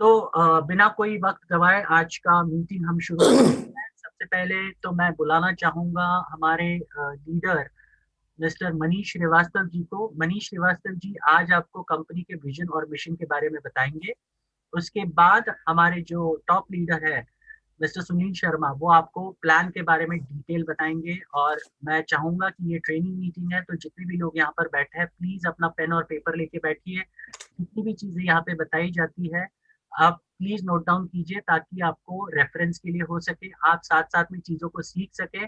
तो बिना कोई वक्त गवाए आज का मीटिंग हम शुरू करते हैं। सबसे पहले तो मैं बुलाना चाहूंगा हमारे लीडर मिस्टर मनीष श्रीवास्तव जी को। मनीष श्रीवास्तव जी आज आपको कंपनी के विजन और मिशन के बारे में बताएंगे। उसके बाद हमारे जो टॉप लीडर है मिस्टर सुनील शर्मा, वो आपको प्लान के बारे में डिटेल बताएंगे। और मैं चाहूंगा कि ये ट्रेनिंग मीटिंग है, तो जितने भी लोग यहाँ पर बैठे हैं प्लीज अपना पेन और पेपर लेके बैठिए। जितनी भी चीजें यहाँ पे बताई जाती है आप प्लीज नोट डाउन कीजिए, ताकि आपको रेफरेंस के लिए हो सके, आप साथ साथ में चीजों को सीख सके।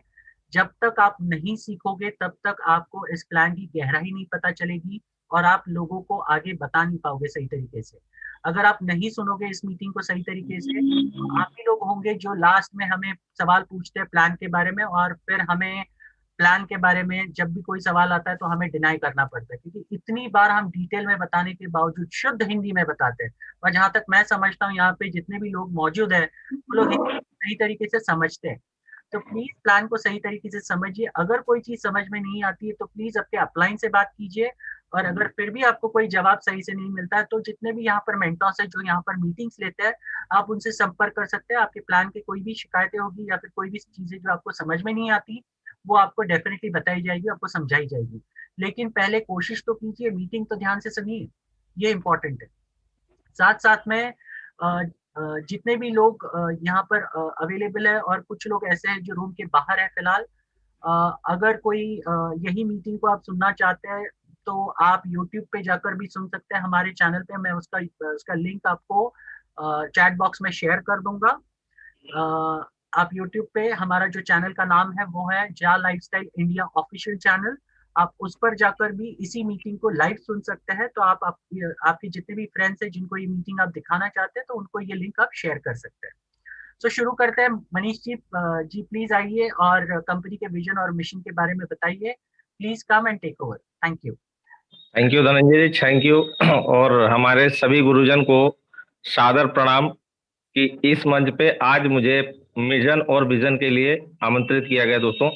जब तक आप नहीं सीखोगे तब तक आपको इस प्लान की गहराई नहीं पता चलेगी और आप लोगों को आगे बता नहीं पाओगे सही तरीके से। अगर आप नहीं सुनोगे इस मीटिंग को सही तरीके से, तो आप ही लोग होंगे जो लास्ट में हमें सवाल पूछते हैं प्लान के बारे में, और फिर हमें प्लान के बारे में जब भी कोई सवाल आता है तो हमें डिनाई करना पड़ता है, क्योंकि इतनी बार हम डिटेल में बताने के बावजूद शुद्ध हिंदी में बताते हैं। और जहां तक मैं समझता हूँ यहाँ पे जितने भी लोग मौजूद हैं वो लोग हिंदी सही तरीके से समझते हैं। तो प्लीज प्लान को सही तरीके से समझिए। अगर कोई चीज समझ में नहीं आती है तो प्लीज अपने अपलाइन से बात कीजिए। और अगर फिर भी आपको कोई जवाब सही से नहीं मिलता है तो जितने भी यहाँ पर मेंटर्स है जो यहाँ पर मीटिंग्स लेते हैं, आप उनसे संपर्क कर सकते हैं। आपके प्लान की कोई भी शिकायतें होगी या फिर कोई भी चीजें जो आपको समझ में नहीं आती, वो आपको डेफिनेटली बताई जाएगी, आपको समझाई जाएगी। लेकिन पहले कोशिश तो कीजिए, मीटिंग तो ध्यान से सुनिए, ये इंपॉर्टेंट है। साथ साथ में जितने भी लोग यहाँ पर अवेलेबल है, और कुछ लोग ऐसे हैं जो रूम के बाहर है फिलहाल, अगर कोई यही मीटिंग को आप सुनना चाहते हैं तो आप YouTube पे जाकर भी सुन सकते हैं हमारे चैनल पे। मैं उसका उसका लिंक आपको चैट बॉक्स में शेयर कर दूंगा। आप YouTube पे हमारा जो चैनल का नाम है वो है जा लाइफस्टाइल इंडिया ऑफिशियल चैनल। आप उस पर जाकर भी इसी मीटिंग को लाइव सुन सकते हैं। तो आपके जितने भी फ्रेंड्स हैं जिनको ये मीटिंग आप दिखाना चाहते हैं तो उनको ये लिंक आप शेयर कर सकते हैं। तो शुरू करते हैं। मनीष जी, जी प्लीज आइए और कंपनी के विजन और मिशन के बारे में बताइए। Please come and take over. Thank you. Thank you Dhananjay ji, thank you. और हमारे सभी गुरुजन को सादर प्रणाम कि इस मंच पे आज मुझे मिशन और विजन के लिए आमंत्रित किया गया। दोस्तों,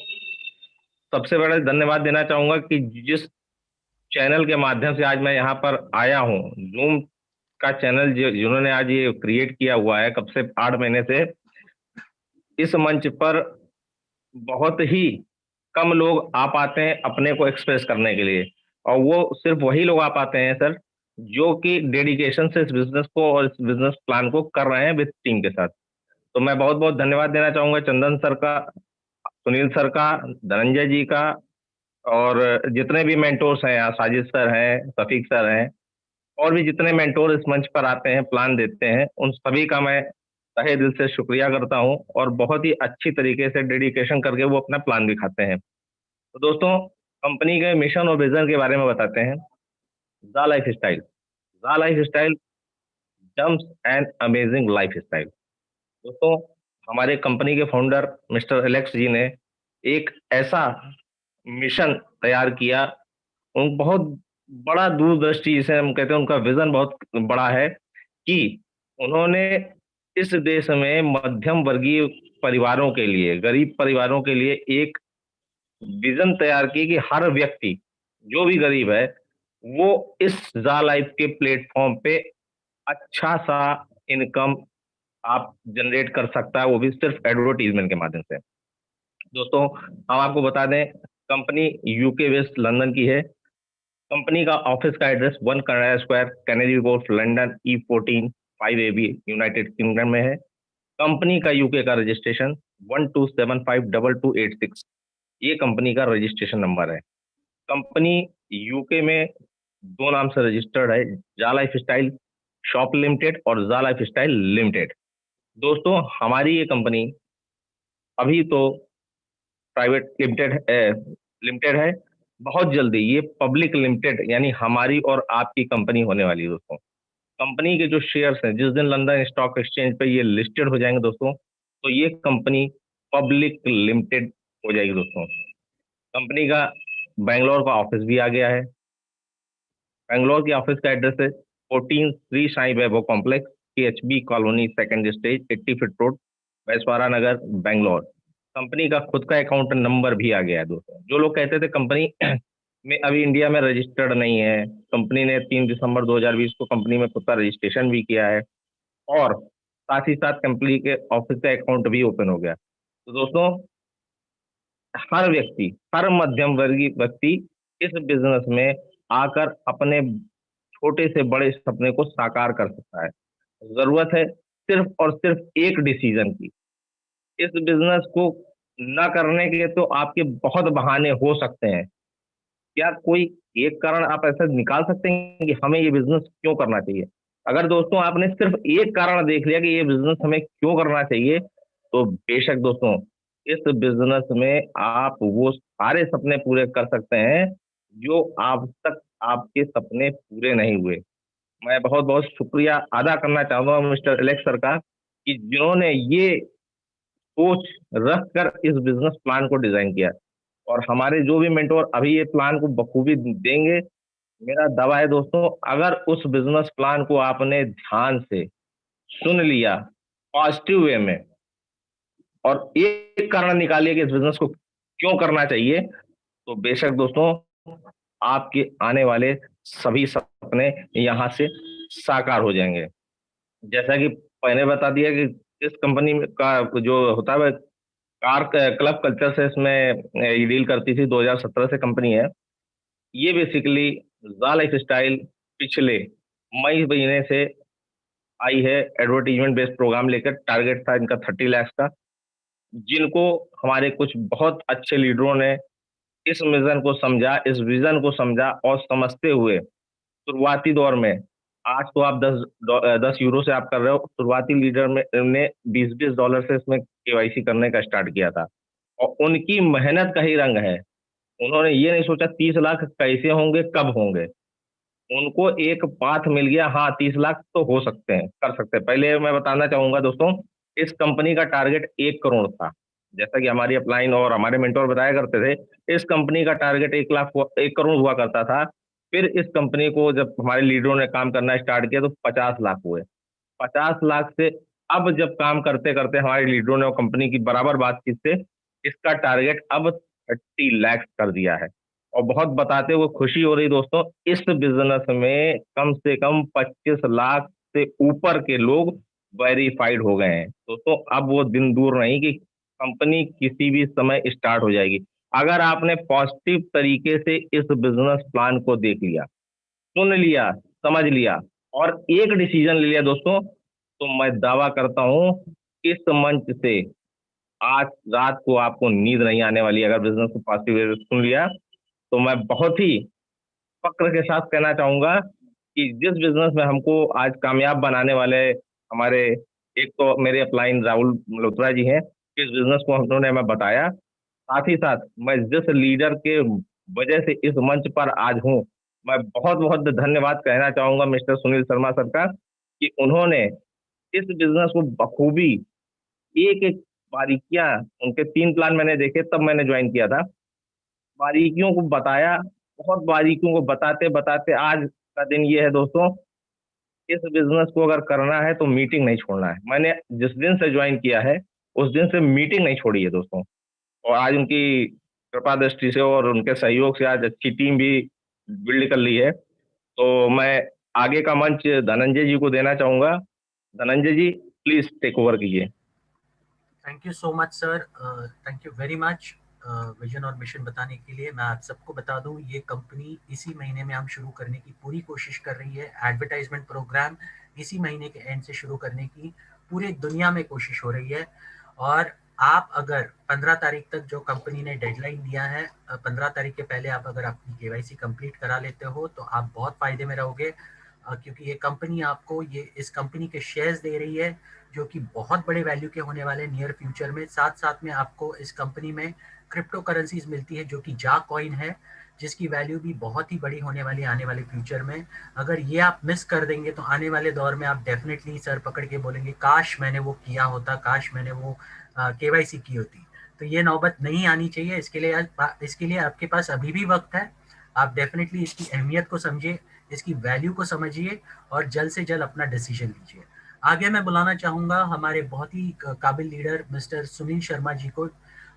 सबसे बड़ा धन्यवाद देना चाहूंगा कि जिस चैनल के माध्यम से आज मैं यहाँ पर आया हूँ, जूम का चैनल जिन्होंने आज ये क्रिएट किया हुआ है, कब से 8 महीने से इस मंच पर बहुत ही कम लोग आ पाते हैं अपने को एक्सप्रेस करने के लिए। और वो सिर्फ वही लोग आ पाते हैं सर, जो कि डेडिकेशन से इस बिजनेस को और इस बिजनेस प्लान को कर रहे हैं विद टीम के साथ। तो मैं बहुत बहुत धन्यवाद देना चाहूंगा चंदन सर का, सुनील सर का, धनंजय जी का, और जितने भी मेंटोर्स हैं यहाँ, साजिद सर हैं, सफीक सर हैं, और भी जितने मेंटोर इस मंच पर आते हैं प्लान देते हैं, उन सभी का मैं तहे दिल से शुक्रिया करता हूँ। और बहुत ही अच्छी तरीके से डेडिकेशन करके वो अपना प्लान दिखाते हैं। तो दोस्तों, कंपनी के मिशन और विजन के बारे में बताते हैं। ज़ा लाइफ स्टाइल, ज़ा life style germs and amazing life style. दोस्तों, हमारे कंपनी के फाउंडर मिस्टर एलेक्स जी ने एक ऐसा मिशन तैयार किया। उन बहुत बड़ा दूरदृष्टि जिसे हम कहते हैं, उनका विजन बहुत बड़ा है कि उन्होंने इस देश में मध्यम वर्गीय परिवारों के लिए, गरीब परिवारों के लिए एक विजन तैयार की कि हर व्यक्ति जो भी गरीब है वो इस जा लाइफ के प्लेटफॉर्म पे अच्छा सा इनकम आप जनरेट कर सकता है, वो भी सिर्फ एडवर्टीजमेंट के माध्यम से। दोस्तों, हम आपको बता दें, कंपनी यूके वेस्ट लंदन की है। कंपनी का ऑफिस का address 1 Canada square, Kennedy Wharf, London E14 5AB, United kingdom में है। कंपनी का यूके का रजिस्ट्रेशन 12752286, ये कंपनी का रजिस्ट्रेशन नंबर है। कंपनी यूके में दो नाम से रजिस्टर्ड है, जा लाइफ स्टाइल शॉप लिमिटेड और जा लाइफ स्टाइल लिमिटेड। दोस्तों, हमारी ये कंपनी अभी तो प्राइवेट लिमिटेड है। बहुत जल्दी ये पब्लिक लिमिटेड यानी हमारी और आपकी कंपनी होने वाली है। दोस्तों, कंपनी के जो शेयर्स हैं जिस दिन लंदन स्टॉक एक्सचेंज पे ये लिस्टेड हो जाएंगे दोस्तों, तो ये कंपनी पब्लिक लिमिटेड हो जाएगी। दोस्तों, कंपनी का बैंगलोर का ऑफिस भी आ गया है। बैंगलोर की ऑफिस का एड्रेस है 14 Shri Sai Vaibhav complex, PHB colony, second stage, 80 feet road, Vaishwara Nagar, Bangalore. Company का खुद का अकाउंट नंबर भी आ गया है। दोस्तों, जो लोग कहते थे कंपनी में अभी इंडिया में रजिस्टर्ड नहीं है, कंपनी ने 3 दिसंबर 2020 को कंपनी में खुद का रजिस्ट्रेशन भी किया है। और साथ ही साथ कंपनी के ऑफिस का अकाउंट भी ओपन हो गया। तो दोस्तों, हर व्यक्ति, हर मध्यम वर्गीय व्यक्ति इस बिजनेस में आकर अपने छोटे से बड़े सपने को साकार कर सकता है। जरूरत है सिर्फ और सिर्फ एक डिसीजन की। इस बिजनेस को न करने के तो आपके बहुत बहाने हो सकते हैं। क्या कोई एक कारण आप ऐसा निकाल सकते हैं कि हमें ये बिजनेस क्यों करना चाहिए? अगर दोस्तों आपने सिर्फ एक कारण देख लिया कि ये बिजनेस हमें क्यों करना चाहिए, तो बेशक दोस्तों, इस बिजनेस में आप वो सारे सपने पूरे कर सकते हैं जो आज तक आपके सपने पूरे नहीं हुए। मैं बहुत बहुत शुक्रिया अदा करना चाहूंगा मिस्टर एलेक्स सर का, कि जिन्होंने ये सोच रख कर इस बिजनेस प्लान को डिजाइन किया। और हमारे जो भी मेंटोर अभी ये प्लान को बखूबी देंगे, मेरा दावा है दोस्तों, अगर उस बिजनेस प्लान को आपने ध्यान से सुन लिया पॉजिटिव वे में, और एक कारण निकालिए कि इस बिजनेस को क्यों करना चाहिए, तो बेशक दोस्तों, आपके आने वाले सभी सपने यहां से साकार हो जाएंगे। जैसा कि पहले बता दिया कि इस कंपनी में का जो होता है, कार क्लब कल्चर से इसमें ये डील करती थी, 2017 से कंपनी है। ये बेसिकली जा लाइफ स्टाइल पिछले मई महीने से आई है, एडवर्टीजमेंट बेस्ड प्रोग्राम लेकर। टारगेट था इनका 30 लाख का, जिनको हमारे कुछ बहुत अच्छे लीडरों ने इस मिशन को समझा, इस विजन को समझा, और समझते हुए शुरुआती दौर में, आज तो आप 10 यूरो से आप कर रहे हो, शुरुआती लीडर में ने 20-20 डॉलर से इसमें केवाईसी करने का स्टार्ट किया था। और उनकी मेहनत का ही रंग है। उन्होंने ये नहीं सोचा 30 लाख कैसे होंगे, कब होंगे। उनको एक पाथ मिल गया, हाँ 30 लाख तो हो सकते हैं, कर सकते हैं। पहले मैं बताना चाहूंगा दोस्तों, इस कंपनी का टारगेट 1 करोड़ था। जैसा कि हमारी अपलाइन और हमारे मेंटोर बताया करते थे, इस कंपनी का टारगेट 1 लाख 1 करोड़ हुआ करता था। फिर इस कंपनी को जब हमारे लीडरों ने काम करना स्टार्ट किया तो 50 लाख हुए। 50 लाख से अब जब काम करते करते हमारे लीडरों ने और कंपनी की बराबर बातचीत से इसका टारगेट अब 30 लाख कर दिया है। और बहुत बताते हुए खुशी हो रही दोस्तों, इस बिजनेस में कम से कम 25 लाख से ऊपर के लोग वेरीफाइड हो गए हैं दोस्तों। अब वो दिन दूर नहीं कि कंपनी किसी भी समय स्टार्ट हो जाएगी। अगर आपने पॉजिटिव तरीके से इस बिजनेस प्लान को देख लिया, सुन लिया, समझ लिया, और एक डिसीजन ले लिया दोस्तों, तो मैं दावा करता हूं इस मंच से आज रात को आपको नींद नहीं आने वाली। अगर बिजनेस को पॉजिटिव वे से सुन लिया, तो मैं बहुत ही फक्र के साथ कहना चाहूंगा कि जिस बिजनेस में हमको आज कामयाब बनाने वाले हमारे, एक तो मेरे अपलाइन राहुल मल्होत्रा जी हैं, इस बिजनेस को उन्होंने हमें बताया। साथ ही साथ मैं जिस लीडर के वजह से इस मंच पर आज हूँ, मैं बहुत बहुत धन्यवाद कहना चाहूंगा मिस्टर सुनील शर्मा सर का, कि उन्होंने इस बिजनेस को बखूबी एक एक बारीकियां, उनके 3 प्लान मैंने देखे तब मैंने ज्वाइन किया था, बारीकियों को बताया। बहुत बारीकियों को बताते बताते आज का दिन ये है दोस्तों, इस बिजनेस को अगर करना है तो मीटिंग नहीं छोड़ना है। मैंने जिस दिन से ज्वाइन किया है उस दिन से मीटिंग नहीं छोड़ी है दोस्तों। और आज उनकी कृपा दृष्टि से और उनके सहयोग से आज अच्छी टीम भी बिल्ड कर ली है। तो मैं आगे का मंच धनंजय जी को देना चाहूंगा। धनंजय जी, प्लीज टेक ओवर कीजिए। Thank you so much sir, thank you very much vision और मिशन बताने के लिए। मैं आप सबको बता दूं, ये कंपनी इसी महीने में हम शुरू करने की पूरी कोशिश कर रही है। एडवर्टाइजमेंट प्रोग्राम इसी महीने के एंड से शुरू करने की पूरी दुनिया में कोशिश हो रही है। और आप अगर 15 तारीख तक, जो कंपनी ने डेडलाइन दिया है, 15 तारीख के पहले आप अगर अपनी केवाईसी कंप्लीट करा लेते हो तो आप बहुत फायदे में रहोगे, क्योंकि ये कंपनी आपको इस कंपनी के शेयर्स दे रही है, जो कि बहुत बड़े वैल्यू के होने वाले नियर फ्यूचर में। साथ साथ में आपको इस कंपनी में क्रिप्टो करेंसीज मिलती है, जो कि जा कॉइन है, जिसकी वैल्यू भी बहुत ही बड़ी होने वाली आने वाले फ्यूचर में। अगर ये आप मिस कर देंगे तो आने वाले दौर में आप डेफिनेटली सर पकड़ के बोलेंगे, काश मैंने वो किया होता, काश मैंने वो केवाईसी की होती। तो ये नौबत नहीं आनी चाहिए। इसके लिए आपके पास अभी भी वक्त है। आप डेफिनेटली इसकी अहमियत को समझिए, इसकी वैल्यू को समझिए, और जल्द से जल्द अपना डिसीजन लीजिए। आगे मैं बुलाना चाहूंगा हमारे बहुत ही काबिल लीडर मिस्टर सुनील शर्मा जी को,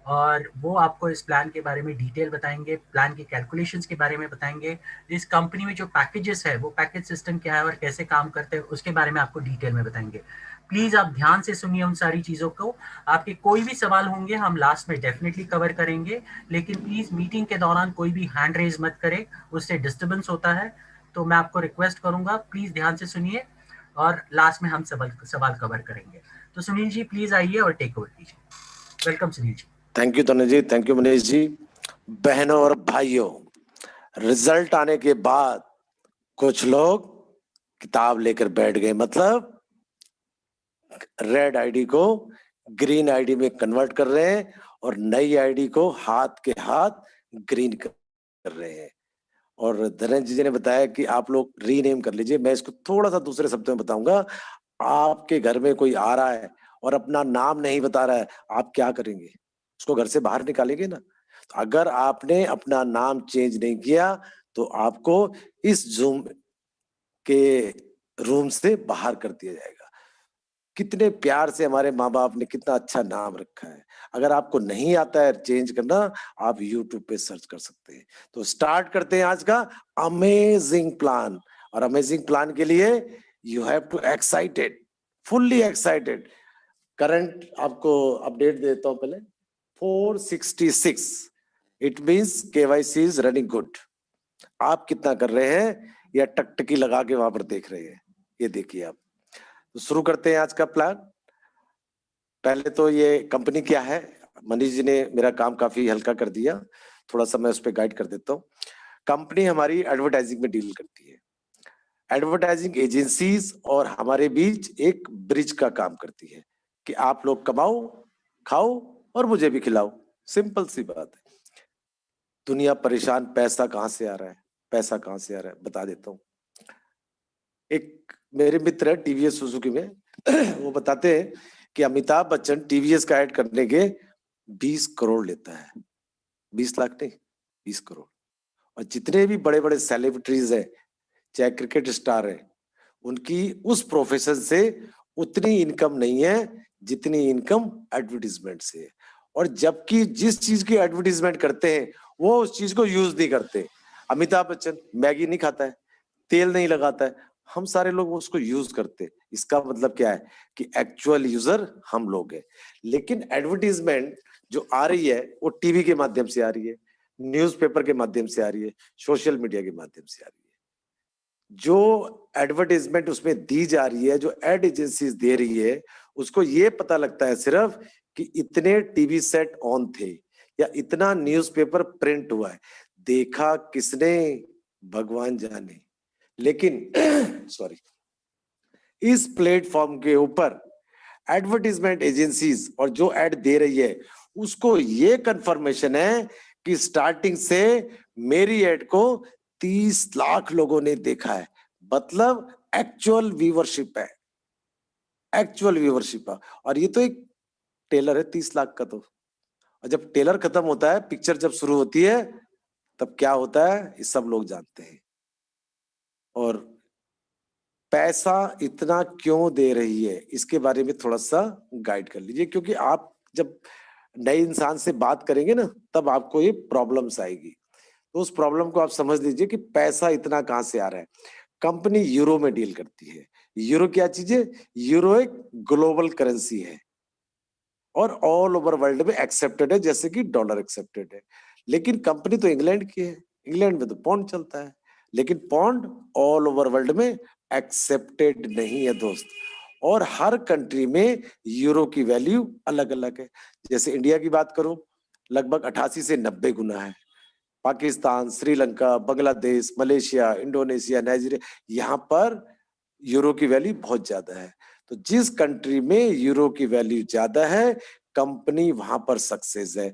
और वो आपको इस प्लान के बारे में डिटेल बताएंगे, प्लान के कैलकुलेशंस के बारे में बताएंगे, इस कंपनी में जो पैकेजेस है वो पैकेज सिस्टम क्या है और कैसे काम करते हैं उसके बारे में आपको डिटेल में बताएंगे। प्लीज आप ध्यान से सुनिए उन सारी चीजों को। आपके कोई भी सवाल होंगे हम लास्ट में डेफिनेटली कवर करेंगे, लेकिन प्लीज मीटिंग के दौरान कोई भी हैंड रेज मत करे, उससे डिस्टर्बेंस होता है। तो मैं आपको रिक्वेस्ट करूंगा प्लीज ध्यान से सुनिए और लास्ट में हम सवाल सवाल कवर करेंगे। तो सुनील जी प्लीज आइए और टेक ओवर कीजिए। Welcome Sunil ji. Thank you Tanuj ji, thank you Manish ji. बहनों और भाइयों, रिजल्ट आने के बाद कुछ लोग किताब लेकर बैठ गए, मतलब रेड आईडी को ग्रीन आईडी में कन्वर्ट कर रहे हैं और नई आईडी को हाथ के हाथ ग्रीन कर रहे हैं। और धनंजय जी ने बताया कि आप लोग रीनेम कर लीजिए। मैं इसको थोड़ा सा दूसरे शब्दों में बताऊंगा। आपके घर में कोई आ रहा है और अपना नाम नहीं बता रहा है, आप क्या करेंगे? उसको घर से बाहर निकालेंगे ना। तो अगर आपने अपना नाम चेंज नहीं किया तो आपको इस जूम के रूम से बाहर कर दिया जाएगा। कितने प्यार से हमारे माँ बाप ने कितना अच्छा नाम रखा है। अगर आपको नहीं आता है चेंज करना, आप यूट्यूब पे सर्च कर सकते हैं। तो स्टार्ट करते हैं आज का अमेजिंग प्लान। और अमेजिंग प्लान के लिए you have to excited, fully excited. Current आपको अपडेट देता हूं पहले। 466, it means KYC is running good. आप कितना कर रहे हैं या टकटकी लगा के वहां पर देख रहे हैं, ये देखिए आप। तो शुरू करते हैं आज का प्लान। पहले तो ये कंपनी क्या है, मनीष जी ने मेरा काम काफी हल्का कर दिया, थोड़ा सा मैं उस पर गाइड कर देता हूँ। कंपनी हमारी एडवर्टाइजिंग में डील करती है। एडवर्टाइजिंग एजेंसीज और हमारे बीच एक ब्रिज का काम करती है कि आप लोग कमाओ, खाओ और मुझे भी खिलाओ। सिंपल सी बात है। दुनिया परेशान, पैसा कहाँ से आ रहा है, पैसा कहाँ से आ रहा है बता देता हूँ। एक मेरे मित्र है टीवीएस सुजुकी में, वो बताते हैं कि अमिताभ बच्चन टीवीएस का ऐड करने के 20 करोड़ लेता है। 20 लाख नहीं, 20 करोड़। और जितने भी बड़े बड़े सेलिब्रिटीज है, चाहे क्रिकेट स्टार है, उनकी उस प्रोफेशन से उतनी इनकम नहीं है जितनी इनकम एडवर्टीजमेंट से है। और जबकि जिस चीज की एडवर्टीजमेंट करते हैं वो उस चीज को यूज नहीं करते। अमिताभ बच्चन मैगी नहीं खाता है, तेल नहीं लगाता है, हम सारे लोग उसको यूज करते। इसका मतलब क्या है कि एक्चुअल यूजर हम लोग हैं। लेकिन एडवर्टीजमेंट जो आ रही है वो टीवी के माध्यम से आ रही है, न्यूज़पेपर के माध्यम से आ रही है, सोशल मीडिया के माध्यम से आ रही है। जो एडवर्टाइजमेंट उसमें दी जा रही है, जो एड एजेंसीज दे रही है, उसको ये पता लगता है सिर्फ कि इतने टीवी सेट ऑन थे या इतना न्यूज़पेपर प्रिंट हुआ है। देखा किसने, भगवान जाने। लेकिन सॉरी, इस प्लेटफॉर्म के ऊपर एडवर्टीजमेंट एजेंसीज और जो एड दे रही है उसको ये कंफर्मेशन है कि स्टार्टिंग से मेरी एड को 30 लाख लोगों ने देखा है। मतलब एक्चुअल व्यूवरशिप है, एक्चुअल व्यूवरशिप है। और ये तो एक टेलर है 30 लाख का। तो और जब टेलर खत्म होता है, पिक्चर जब शुरू होती है, तब क्या होता है ये सब लोग जानते हैं। और पैसा इतना क्यों दे रही है इसके बारे में थोड़ा सा गाइड कर लीजिए, क्योंकि आप जब नए इंसान से बात करेंगे ना तब आपको ये प्रॉब्लम्स आएगी। तो उस प्रॉब्लम को आप समझ लीजिए कि पैसा इतना कहाँ से आ रहा है। कंपनी यूरो में डील करती है। यूरो क्या चीज है? यूरो एक ग्लोबल करेंसी है और ऑल ओवर वर्ल्ड में एक्सेप्टेड है, जैसे कि डॉलर एक्सेप्टेड है। लेकिन कंपनी तो इंग्लैंड की है, इंग्लैंड में तो पौंड चलता है। लेकिन पौंड ऑल ओवर वर्ल्ड में एक्सेप्टेड नहीं है दोस्त। और हर कंट्री में यूरो की वैल्यू अलग अलग है। जैसे इंडिया की बात करूं, लगभग 88 से 90 गुना है। Pakistan, Sri Lanka, Bangladesh, Malaysia, Indonesia, Nigeria, यहाँ पर यूरो की वैल्यू बहुत ज्यादा है। तो जिस कंट्री में यूरो की वैल्यू ज्यादा है, कंपनी वहां पर सक्सेस है।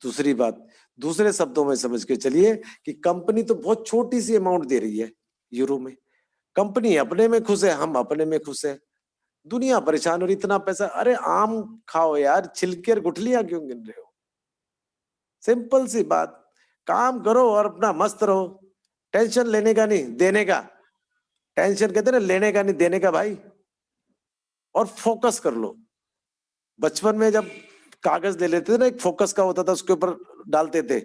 दूसरी बात, दूसरे शब्दों में समझ के चलिए कि कंपनी तो बहुत छोटी सी अमाउंट दे रही है यूरो में। कंपनी अपने में खुश है, हम अपने में खुश है। दुनिया परेशान और इतना पैसा, अरे आम खाओ यार, छिलके और गुठलियां क्यों गिन रहे हो? सिंपल सी बात, काम करो और अपना मस्त रहो। टेंशन लेने का नहीं, देने का। टेंशन कहते ना, लेने का नहीं देने का भाई। और फोकस कर लो। बचपन में जब कागज ले लेते थे ना, एक फोकस का होता था, उसके ऊपर डालते थे,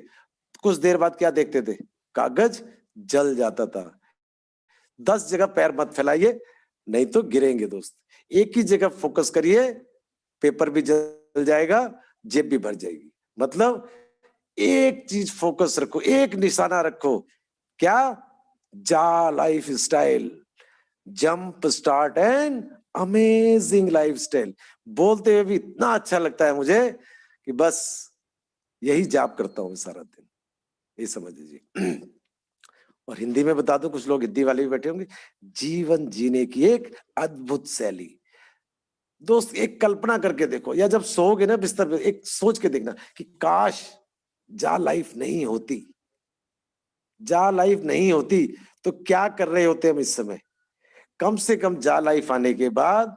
कुछ देर बाद क्या देखते थे, कागज जल जाता था। 10 जगह पैर मत फैलाइए, नहीं तो गिरेंगे दोस्त। एक ही जगह फोकस करिए, पेपर भी जल जाएगा, जेब भी भर जाएगी। मतलब एक चीज फोकस रखो, एक निशाना रखो, क्या? जा life style, jump start and amazing life style. बोलते हुए भी इतना अच्छा लगता है मुझे कि बस यही जाप करता हूँ सारा दिन, ये समझ लीजिए। और हिंदी में बता दूं, कुछ लोग हिंदी वाले भी बैठे होंगे, जीवन जीने की एक अद्भुत शैली। दोस्त एक कल्पना करके देखो, या जब सोओगे ना बिस्तर पे, एक सोच के देखना कि काश जा लाइफ नहीं होती, जा लाइफ नहीं होती तो क्या कर रहे होते हम इस समय। कम से कम जा लाइफ आने के बाद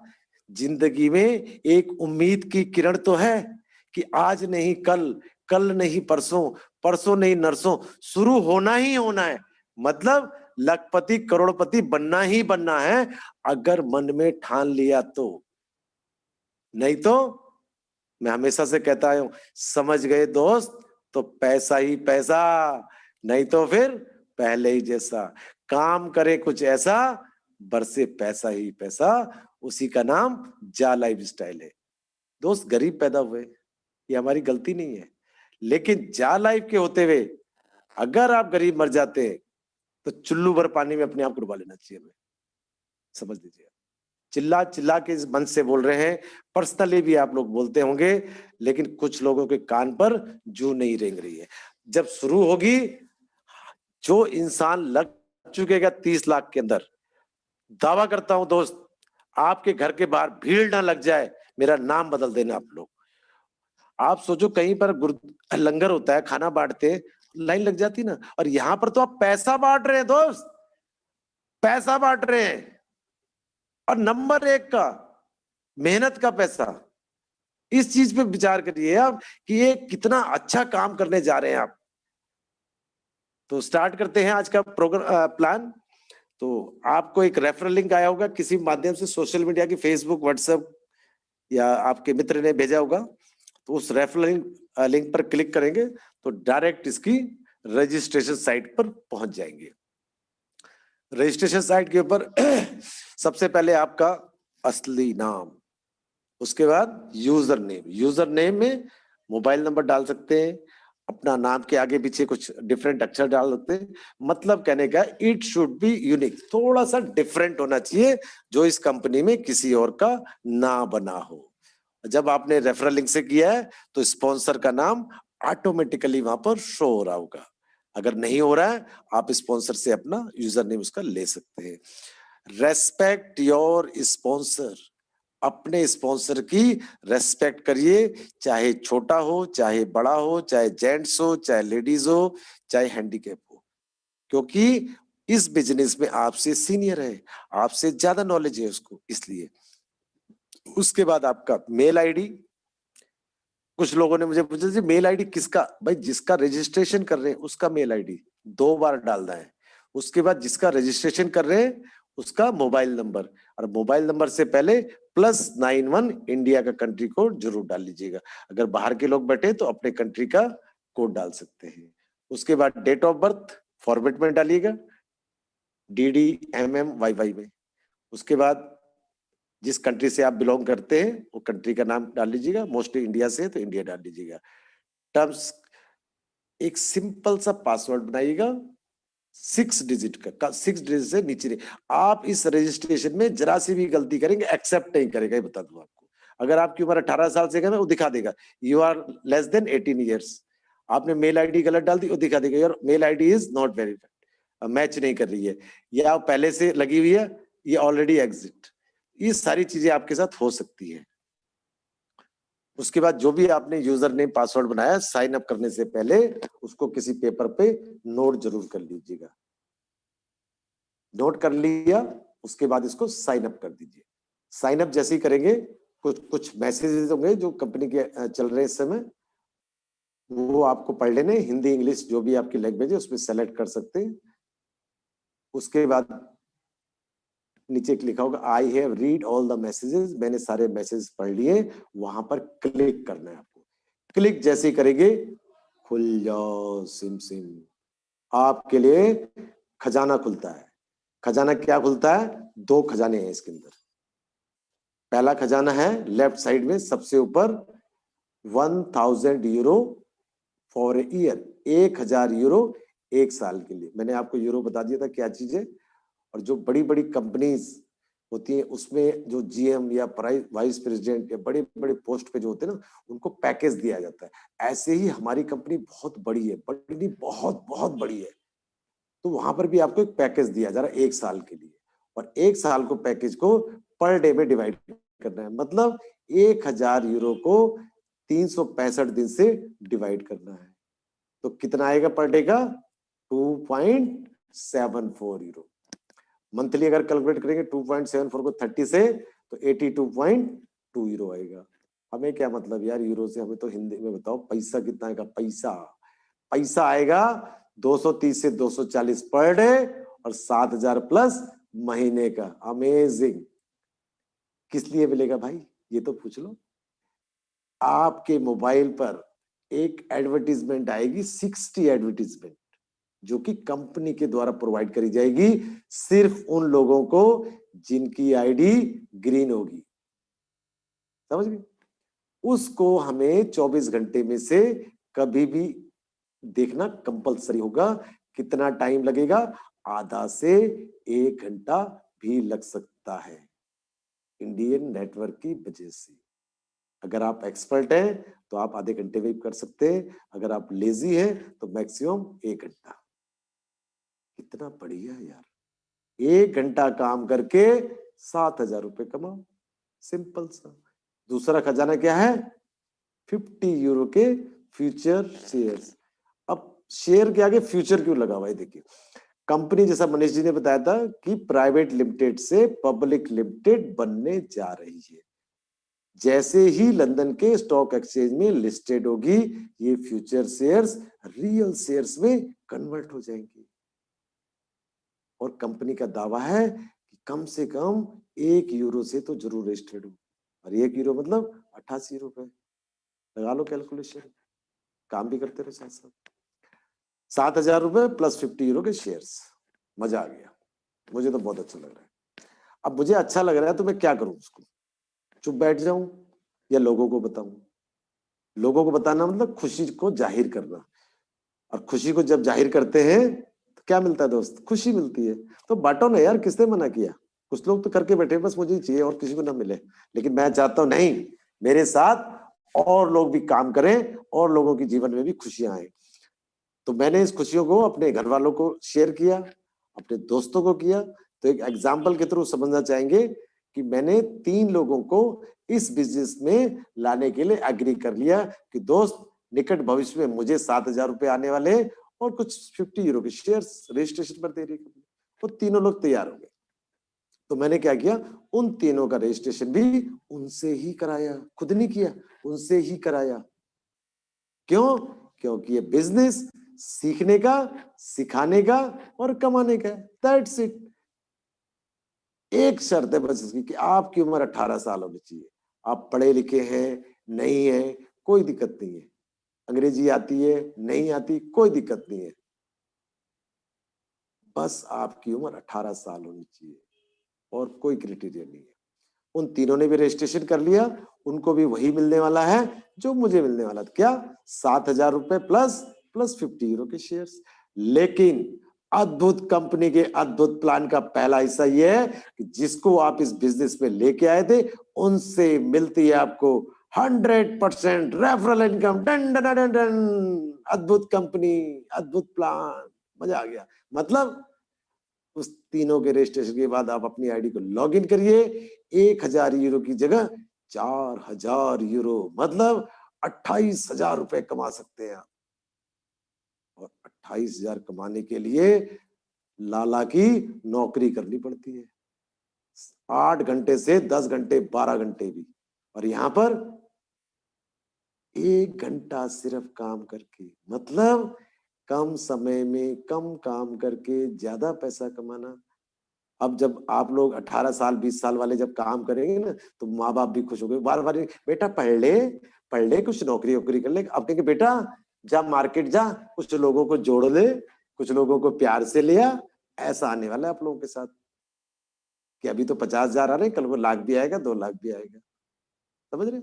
जिंदगी में एक उम्मीद की किरण तो है कि आज नहीं कल, कल नहीं परसों, परसों नहीं नरसों, शुरू होना ही होना है। मतलब लखपति करोड़पति बनना ही बनना है, अगर मन में ठान लिया तो। नहीं तो मैं हमेशा से कहता हूं, समझ गए दोस्त, तो पैसा ही पैसा, नहीं तो फिर पहले ही जैसा। काम करे कुछ ऐसा, बरसे पैसा ही पैसा, उसी का नाम जा लाइफ स्टाइल है। दोस्त गरीब पैदा हुए, ये हमारी गलती नहीं है, लेकिन जा लाइफ के होते हुए अगर आप गरीब मर जाते तो चुल्लू भर पानी में अपने आप को डुबा लेना चाहिए हमें, समझ लीजिए। चिल्ला चिल्ला के इस मन से बोल रहे हैं, पर्सनली भी आप लोग बोलते होंगे, लेकिन कुछ लोगों के कान पर जू नहीं रेंग रही है। जब शुरू होगी, जो इंसान लग चुकेगा 30 लाख के अंदर, दावा करता हूं दोस्त, आपके घर के बाहर भीड़ ना लग जाए, मेरा नाम बदल देना आप लोग। आप सोचो कहीं पर लंगर होता है, खाना बांटते, लाइन लग जाती ना, और यहां पर तो आप पैसा बांट रहे हैं दोस्त, पैसा बांट रहे हैं, और नंबर 1 का मेहनत का पैसा। इस चीज पे विचार करिए आप कि ये कितना अच्छा काम करने जा रहे हैं आप। तो स्टार्ट करते हैं आज का प्रोग्राम प्लान। तो आपको एक रेफरल लिंक आया होगा किसी माध्यम से, सोशल मीडिया की, फेसबुक, व्हाट्सएप, या आपके मित्र ने भेजा होगा। तो उस रेफरल लिंक पर क्लिक करेंगे तो डायरेक्ट इसकी रजिस्ट्रेशन साइट पर पहुंच जाएंगे। रजिस्ट्रेशन साइट के ऊपर सबसे पहले आपका असली नाम, उसके बाद यूजर नेम। यूजर नेम में मोबाइल नंबर डाल सकते हैं, अपना नाम के आगे पीछे कुछ डिफरेंट अक्षर डाल सकते हैं। मतलब कहने का, इट शुड बी यूनिक, थोड़ा सा डिफरेंट होना चाहिए, जो इस कंपनी में किसी और का ना बना हो। जब आपने रेफरल लिंक से किया है तो स्पॉन्सर का नाम ऑटोमेटिकली वहां पर शो हो रहा होगा। अगर नहीं हो रहा है, आप स्पॉन्सर से अपना यूजर नेम उसका ले सकते हैं। रेस्पेक्ट योर स्पॉन्सर, अपने स्पॉन्सर की रेस्पेक्ट करिए, चाहे छोटा हो, चाहे बड़ा हो, चाहे जेंट्स हो, चाहे लेडीज हो, चाहे हैंडीकैप हो, क्योंकि इस बिजनेस में आपसे सीनियर है, आपसे ज्यादा नॉलेज है उसको, इसलिए। उसके बाद आपका मेल आईडी। कुछ लोगों ने मुझे पूछा जी मेल आईडी किसका? भाई जिसका रजिस्ट्रेशन कर रहे हैं उसका मेल आईडी 2 बार डालना है। उसके बाद जिसका रजिस्ट्रेशन कर रहे हैं उसका मोबाइल नंबर, और मोबाइल नंबर से पहले +91 इंडिया का कंट्री कोड जरूर डाल लीजिएगा। अगर बाहर के लोग बैठे तो अपने कंट्री का कोड डाल सकते हैं। उसके बाद डेट ऑफ बर्थ फॉर्मेट में डालिएगा, DD MM YY में। उसके बाद जिस कंट्री से आप बिलोंग करते हैं वो कंट्री का नाम डाल लीजिएगा, मोस्टली इंडिया से है तो इंडिया डाल लीजिएगा। टर्म्स, एक सिंपल सा पासवर्ड बनाइएगा 6 डिजिट का, 6 डिजिट से नीचे नहीं। आप इस रजिस्ट्रेशन में जरा सी भी गलती करेंगे, एक्सेप्ट नहीं करेगा, ये बता दूं आपको। अगर आपकी उम्र 18 साल से कम है वो दिखा देगा you are less than 18 years. आपने मेल आईडी गलत डाल दी, वो दिखा देगा your mail ID is not verified, match नहीं कर रही है, या पहले से लगी हुई है, ये ऑलरेडी एग्जिट। ये सारी चीजें आपके साथ हो सकती है। उसके बाद जो भी आपने यूजर नेम पासवर्ड बनाया, साइन अप करने से पहले उसको किसी पेपर पे नोट जरूर कर लीजिएगा। नोट कर लिया, उसके बाद इसको साइन अप कर दीजिए। साइन अप जैसे ही करेंगे कुछ मैसेजेस होंगे जो कंपनी के चल रहे हैं इस समय, वो आपको पढ़ लेने, हिंदी इंग्लिश जो भी आपकी लैंग्वेज है उसमें सेलेक्ट कर सकते हैं। उसके बाद नीचे लिखा होगा I have read all the messages, मैंने सारे मैसेज पढ़ लिए, वहां पर क्लिक करना है आपको। क्लिक जैसे ही करेंगे खुल जाओ सिम सिम, आपके लिए खजाना खुलता है। खजाना क्या खुलता है? 2 खजाने हैं इसके अंदर। पहला खजाना है लेफ्ट साइड में सबसे ऊपर, 1000 euro for a year, 1000 euro एक साल के लिए। मैंने आपको यूरो बता दिया था क्या चीज है। और जो बड़ी बड़ी कंपनीज होती है उसमें जो जीएम या वाइस प्रेसिडेंट या बड़े बड़े पोस्ट पे जो होते हैं ना, उनको पैकेज दिया जाता है। ऐसे ही हमारी कंपनी बहुत बड़ी है, बड़ी बहुत बहुत बड़ी है, तो वहां पर भी आपको एक पैकेज दिया जा रहा है 1 साल के लिए। और 1 साल को पैकेज को पर डे में डिवाइड करना है, मतलब 1000 यूरो को 365 दिन से डिवाइड करना है। तो कितना आएगा पर डे का? 2.74 यूरो। मंथली अगर कैलकुलेट करेंगे 2.74 को 30 से तो 82.2 यूरो आएगा। हमें क्या मतलब यार यूरो से, हमें तो हिंदी में बताओ पैसा कितना आएगा। पैसा आएगा 230 से 240 पर डे और 7000 प्लस महीने का। अमेजिंग। किस लिए मिलेगा भाई ये तो पूछ लो। आपके मोबाइल पर एक एडवर्टीजमेंट आएगी, 60 एडवर्टीजमेंट, जो कि कंपनी के द्वारा प्रोवाइड करी जाएगी सिर्फ उन लोगों को जिनकी आईडी ग्रीन होगी। समझ गए? उसको हमें 24 घंटे में से कभी भी देखना कंपलसरी होगा। कितना टाइम लगेगा? आधा से 1 घंटा भी लग सकता है, इंडियन नेटवर्क की वजह से। अगर आप एक्सपर्ट हैं तो आप आधे घंटे में कर सकते हैं, अगर आप लेजी हैं तो मैक्सिमम 1 घंटा। कितना बढ़िया यार, 1 घंटा काम करके 7000 रुपए कमाओ, सिंपल सा। दूसरा खजाना क्या है? 50 यूरो के फ्यूचर शेयर्स। अब शेयर के आगे फ्यूचर क्यों लगा हुआ है? देखिए, कंपनी जैसा मनीष जी ने बताया था कि प्राइवेट लिमिटेड से पब्लिक लिमिटेड बनने जा रही है। जैसे ही लंदन के स्टॉक एक्सचेंज में लिस्टेड होगी, ये फ्यूचर शेयर्स रियल शेयर्स में कन्वर्ट हो जाएंगे। और कंपनी का दावा है कि कम से कम 1 यूरो से तो जरूर रजिस्टर्ड हो। और 1 यूरो मतलब 88 रुपए। लगा लो कैलकुलेशन, काम भी करते रहो साथ साथ। 7000 रुपए प्लस 50 यूरो के शेयर्स। मजा आ गया, मुझे तो बहुत अच्छा लग रहा है। अब मुझे अच्छा लग रहा है तो मैं क्या करूं? उसको चुप बैठ जाऊं या लोगों को बताऊं? लोगों को बताना मतलब खुशी को जाहिर करना। और खुशी को जब जाहिर करते हैं तो क्या मिलता है दोस्त? खुशी मिलती है। तो बांटो ना यार, किसने मना किया? कुछ लोग तो करके बैठे बस मुझे ही चाहिए और किसी को ना मिले। लेकिन मैं चाहता हूं नहीं, मेरे साथ और लोग भी काम करें और लोगों के जीवन में भी खुशियां आए। तो मैंने इस खुशियों को अपने घर वालों को शेयर किया, अपने दोस्तों को किया। तो एक एग्जाम्पल के थ्रू समझना चाहेंगे कि मैंने 3 लोगों को इस बिजनेस में लाने के लिए एग्री कर लिया कि दोस्त, निकट भविष्य में मुझे 7000 रुपए आने वाले और कुछ 50 यूरो के शेयर्स रजिस्ट्रेशन पर दे रही है। वो तीनों लोग तैयार हो गए। तो मैंने क्या किया, उन तीनों का रजिस्ट्रेशन भी उनसे ही कराया, खुद नहीं किया, उनसे ही कराया। क्यों? क्योंकि ये बिजनेस सीखने का, सिखाने का और कमाने का है। That's it. एक शर्त है बस इसकी कि आपकी उम्र 18 साल होनी चाहिए। आप पढ़े लिखे हैं, नहीं है, कोई दिक्कत नहीं है। अंग्रेजी आती है, नहीं आती, कोई दिक्कत नहीं है। बस आपकी उम्र 18 साल होनी चाहिए और कोई क्राइटेरिया नहीं है। उन तीनों ने भी रजिस्ट्रेशन कर लिया, उनको भी वही मिलने वाला है जो मुझे मिलने वाला था। क्या? 7000 रुपए प्लस 50 यूरो के शेयर्स। लेकिन अद्भुत कंपनी के अद्भुत प्लान का पहला हिस्सा यह है कि जिसको आप इस बिजनेस में लेके आए थे उनसे मिलती है आपको 100% referral income. Done done done done. अद्भुत कंपनी, अद्भुत प्लान, मजा आ गया। मतलब उस तीनों के रजिस्ट्रेशन के बाद आप अपनी आईडी को लॉग इन करिए। 1000 यूरो की जगह 4000 यूरो, मतलब 28000 रुपए कमा सकते हैं आप। और 28000 कमाने के लिए लाला की नौकरी करनी पड़ती है, 8 घंटे से 10 घंटे, 12 घंटे भी। और यहां पर 1 घंटा सिर्फ काम करके, मतलब कम समय में कम काम करके ज्यादा पैसा कमाना। अब जब आप लोग 18 साल 20 साल वाले जब काम करेंगे ना, तो माँ बाप भी खुश हो गए। बार बार बेटा पढ़ ले, पढ़ ले, कुछ नौकरी वोकरी कर ले, अपने के बेटा जा मार्केट जा, कुछ लोगों को जोड़ ले, कुछ लोगों को प्यार से लिया। ऐसा आने वाला है आप लोगों के साथ कि अभी तो 50,000 आ रहे, कल को लाख भी आएगा, 2 लाख भी आएगा। समझ रहे?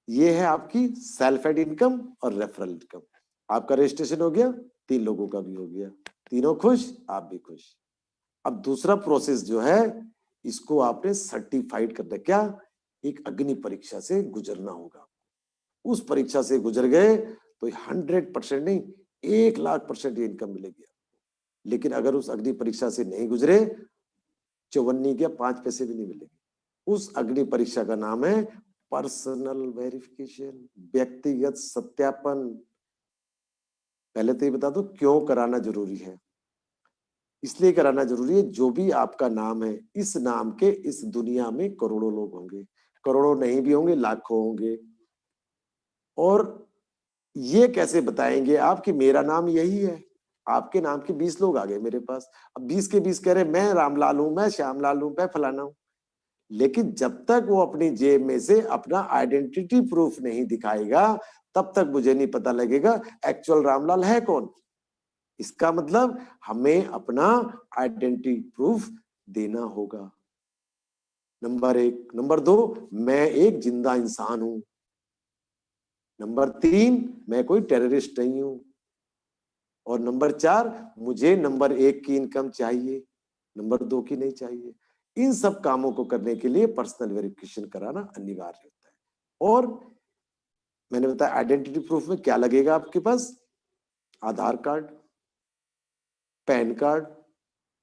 ये है आपकी सेल्फ एड इनकम और रेफरल इनकम। आपका रजिस्ट्रेशन हो गया, 3 लोगों का भी हो गया, तीनों खुश, आप भी खुश। अब दूसरा प्रोसेस जो है, इसको आपने सर्टिफाइड करना। क्या? एक अग्नि परीक्षा से गुजरना होगा। उस परीक्षा से गुजर गए तो 100% नहीं, 1,00,000% ये इनकम मिलेगी। लेकिन अगर उस अग्नि परीक्षा से नहीं गुजरे, 54 क्या 5 पैसे भी नहीं मिलेंगे। उस अग्नि परीक्षा का नाम है पर्सनल वेरिफिकेशन, व्यक्तिगत सत्यापन। पहले तो ये बता दो क्यों कराना जरूरी है। इसलिए कराना जरूरी है, जो भी आपका नाम है, इस नाम के इस दुनिया में करोड़ों लोग होंगे, करोड़ों नहीं भी होंगे, लाखों होंगे। और ये कैसे बताएंगे आप कि मेरा नाम यही है? आपके नाम के 20 लोग आ गए मेरे पास, अब 20 के 20 कह रहे मैं रामलाल हूं, मैं श्यामलाल हूं, मैं फलाना हूं। लेकिन जब तक वो अपनी जेब में से अपना आइडेंटिटी प्रूफ नहीं दिखाएगा, तब तक मुझे नहीं पता लगेगा एक्चुअल रामलाल है कौन। इसका मतलब हमें अपना आइडेंटिटी प्रूफ देना होगा, नंबर 1। नंबर 2, मैं एक जिंदा इंसान हूं। नंबर 3, मैं कोई टेररिस्ट नहीं हूं। और नंबर 4, मुझे नंबर 1 की इनकम चाहिए, नंबर 2 की नहीं चाहिए। इन सब कामों को करने के लिए पर्सनल वेरिफिकेशन कराना अनिवार्य होता है। और मैंने बताया आइडेंटिटी प्रूफ में क्या लगेगा आपके पास? आधार कार्ड, पैन कार्ड।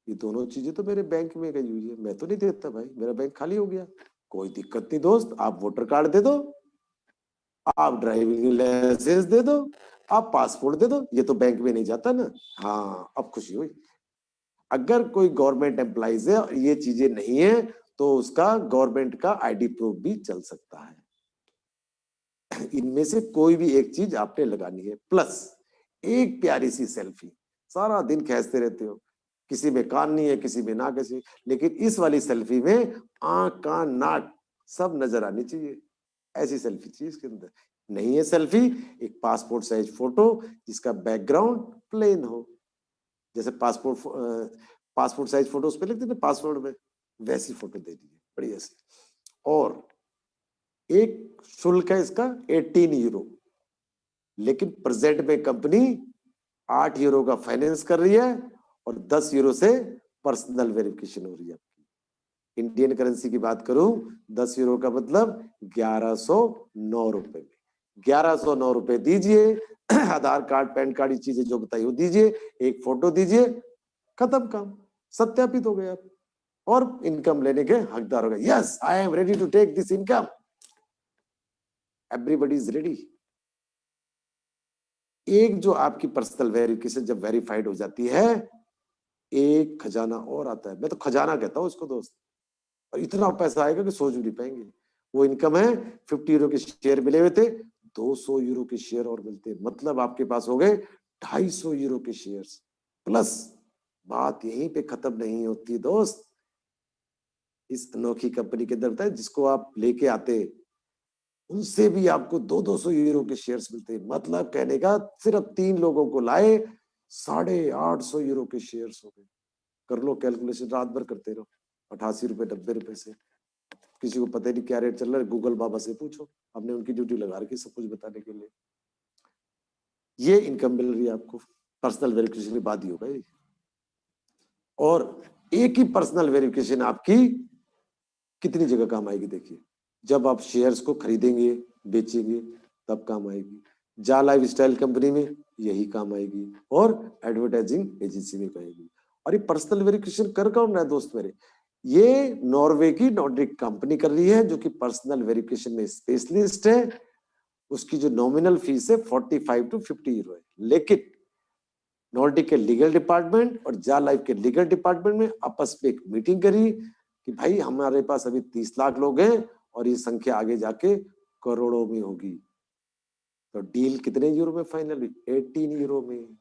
ये दोनों चीजें तो मेरे बैंक में गई हुई है, मैं तो नहीं देता भाई, मेरा बैंक खाली हो गया। कोई दिक्कत नहीं दोस्त, आप वोटर कार्ड दे दो, आप ड्राइविंग लाइसेंस दे दो, आप पासपोर्ट दे दो, ये तो बैंक में नहीं जाता ना। हाँ, अब खुशी हुई। अगर कोई गवर्नमेंट एम्प्लॉइज है और ये चीजें नहीं है, तो उसका गवर्नमेंट का आईडी प्रूफ भी चल सकता है। इनमें से कोई भी एक चीज आपने लगानी है, प्लस एक प्यारी सी सेल्फी। सारा दिन खींचते रहते हो, किसी में कान नहीं है, किसी में नाक है, लेकिन इस वाली सेल्फी में आंख, कान, नाक सब नजर आनी चाहिए। ऐसी सेल्फी चाहिए इसके अंदर। नहीं है सेल्फी, एक पासपोर्ट साइज फोटो जिसका बैकग्राउंड प्लेन हो, जैसे पासपोर्ट साइज फोटो उस पे लिखते ना पासपोर्ट में, वैसी फोटो दे दीजिए बढ़िया से। और एक शुल्क है इसका 18 यूरो, लेकिन प्रेजेंट में कंपनी 8 यूरो का फाइनेंस कर रही है और 10 यूरो से पर्सनल वेरिफिकेशन हो रही है। इंडियन करेंसी की बात करूं, 10 यूरो का मतलब 1109 रुपए में। 1109 रुपए दीजिए, आधार कार्ड, पैन कार्ड, ये चीजें जो बताई वो दीजिए, एक फोटो दीजिए, खत्म काम, सत्यापित हो गया और इनकम लेने के हकदार हो गए। Yes, I am ready to take this income. Everybody is ready. एक जो आपकी पर्सनल वेरिफिकेशन जब वेरीफाइड हो जाती है, एक खजाना और आता है। मैं तो खजाना कहता हूं इसको दोस्त, और इतना पैसा आएगा कि सोच भी नहीं पाएंगे। वो इनकम है 50 यूरो के शेयर मिले हुए थे, 200 यूरो के शेयर और मिलते, मतलब आपके पास हो गए 250 यूरो के शेयर्स। प्लस बात यहीं पे खत्म नहीं होती दोस्त, इस अनोखी कंपनी के अंदर बताए जिसको आप लेके आते, उनसे भी आपको 200 यूरो के शेयर्स मिलते। मतलब कहने का सिर्फ 3 लोगों को लाए 850 यूरो के शेयर्स हो गए। कर लो कैलकुलेशन, रात भर करते रहो। 88 रुपए 90 रुपए से, किसी को पता नहीं क्या रेट चल रहा है, गूगल बाबा से पूछो, हमने उनकी ड्यूटी लगा रखी सब कुछ बताने के लिए। ये इनकम मिल रही है आपको, पर्सनल वेरिफिकेशन के बाद ही होगा ये। और एक ही पर्सनल वेरिफिकेशन आपकी कितनी जगह काम आएगी देखिए। जब आप शेयर्स को खरीदेंगे, बेचेंगे, तब काम आएगी। जा लाइफ स्टाइल कंपनी में यही काम आएगी, और एडवर्टाइजिंग एजेंसी में आएगी। और ये पर्सनल वेरिफिकेशन कर कौन रहा है दोस्त मेरे? ये नॉर्वे की नॉर्डिक कंपनी कर रही है, जो कि पर्सनल वेरिफिकेशन में स्पेशलिस्ट है। उसकी जो नॉमिनल फीस है 45 to 50 यूरो है। लेकिन नॉर्डिक के लीगल डिपार्टमेंट और जा लाइफ के लीगल डिपार्टमेंट में आपस में एक मीटिंग करी कि भाई हमारे पास अभी 30 लाख लोग हैं और ये संख्या आगे जाके करोड़ों में होगी। तो डील कितने यूरो में फाइनल हुई? 18 यूरो में,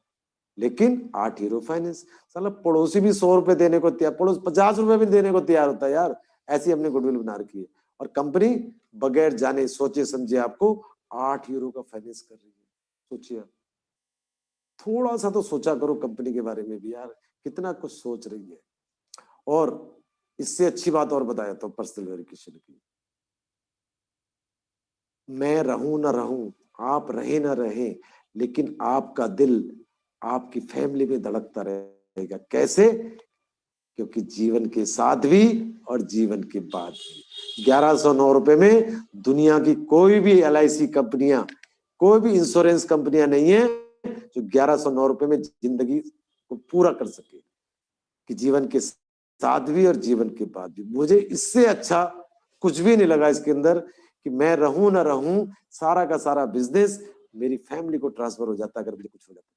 लेकिन 8 यूरो फाइनेंस। साला पड़ोसी भी 100 रुपए देने को तैयार, पड़ोस 50 रुपए भी देने को तैयार होता है यार। ऐसी हमने गुडविल बना रखी है। और कंपनी बगैर जाने सोचे समझे आपको 8 यूरो का फाइनेंस कर रही है। सोचिए, थोड़ा सा तो सोचा करो कंपनी के बारे में भी यार, कितना कुछ सोच रही है। और इससे अच्छी बात और बताया तो पर्सनल वेरिफिकेशन की, मैं रहूं ना रहूं, आप रहे ना रहे, लेकिन आपका दिल आपकी फैमिली में धड़कता रहेगा। कैसे? क्योंकि जीवन के साथ भी और जीवन के बाद भी 1109 रुपए में दुनिया की कोई भी LIC कंपनियां, कोई भी इंश्योरेंस कंपनियां नहीं है जो 1109 रुपए में जिंदगी को पूरा कर सके, कि जीवन के साथ भी और जीवन के बाद भी। मुझे इससे अच्छा कुछ भी नहीं लगा इसके अंदर, कि मैं रहूं ना रहूं, सारा का सारा बिजनेस मेरी फैमिली को ट्रांसफर हो जाता अगर मुझे कुछ हो जाता।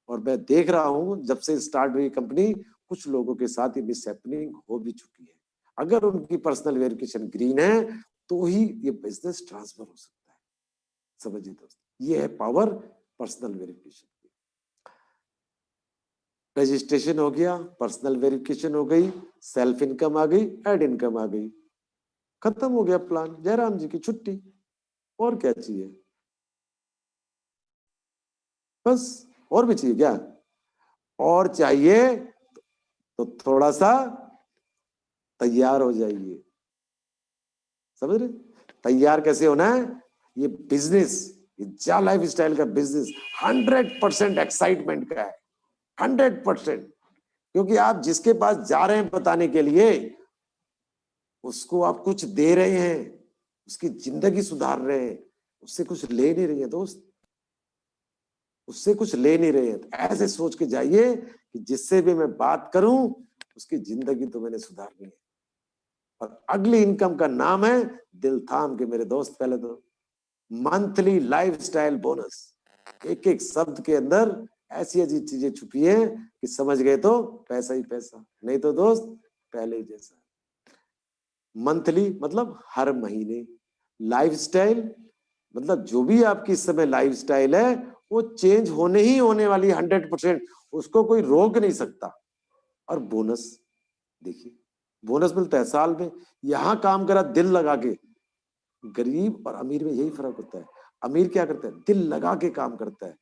और मैं देख रहा हूं जब से स्टार्ट हुई कंपनी, कुछ लोगों के साथ ये मिसहैपनिंग हो भी चुकी है। अगर उनकी पर्सनल वेरिफिकेशन ग्रीन है तो ही ये बिजनेस ट्रांसफर हो सकता है। समझिए दोस्त, ये है पावर पर्सनल वेरिफिकेशन की। रजिस्ट्रेशन हो गया, पर्सनल वेरिफिकेशन हो गई, सेल्फ इनकम आ गई, एड इनकम आ गई, खत्म हो गया प्लान, जयराम जी की छुट्टी। और क्या चाहिए? बस, और भी चाहिए क्या? और चाहिए तो थोड़ा सा तैयार हो जाइए। समझ रहे? तैयार कैसे होना है? ये बिजनेस, ये जा लाइफ स्टाइल का बिजनेस 100% एक्साइटमेंट का है, 100%। क्योंकि आप जिसके पास जा रहे हैं बताने के लिए, उसको आप कुछ दे रहे हैं, उसकी जिंदगी सुधार रहे हैं, उससे कुछ ले नहीं रही है दोस्त, उससे कुछ ले नहीं रहे हैं। तो ऐसे सोच के जाइए कि जिससे भी मैं बात करूं उसकी जिंदगी तो मैंने सुधारनी है। और अगली इनकम का नाम है, दिल थाम के मेरे दोस्त, पहले तो मंथली लाइफस्टाइल बोनस। एक एक शब्द के अंदर ऐसी ऐसी चीजें छुपी हैं कि समझ गए तो पैसा ही पैसा, नहीं तो दोस्त पहले ही जैसा। मंथली मतलब हर महीने, लाइफस्टाइल मतलब जो भी आपकी इस समय लाइफस्टाइल है वो चेंज होने ही होने वाली 100%, उसको कोई रोक नहीं सकता। और बोनस, देखिए बोनस मिलता है साल में। यहां काम करा दिल लगा के, गरीब और अमीर में यही फर्क होता है। अमीर क्या करता है? दिल लगा के काम करता है,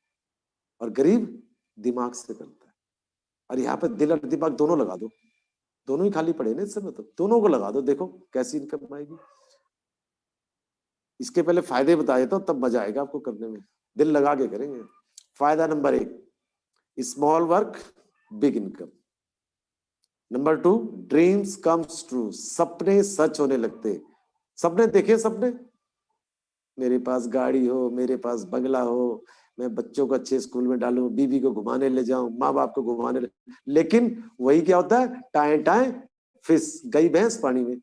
और गरीब दिमाग से करता है। और यहाँ पे दिल और दिमाग दोनों लगा दो, दोनों ही खाली पड़े ना इस समय, तो दोनों को लगा दो, देखो कैसी इनकम आएगी। इसके पहले फायदे बताए तो तब मजा आएगा आपको करने में, दिल लगा के करेंगे। फायदा number 1, small work big income. Number 2, dreams comes true, सपने सच होने लगते। सपने देखे, सपने मेरे पास गाड़ी हो, मेरे पास बंगला हो, मैं बच्चों को अच्छे स्कूल में डालूं, बीवी को घुमाने ले जाऊं, माँ बाप को घुमाने ले, लेकिन वही क्या होता है? टाए टाए फिस गई भैंस पानी में।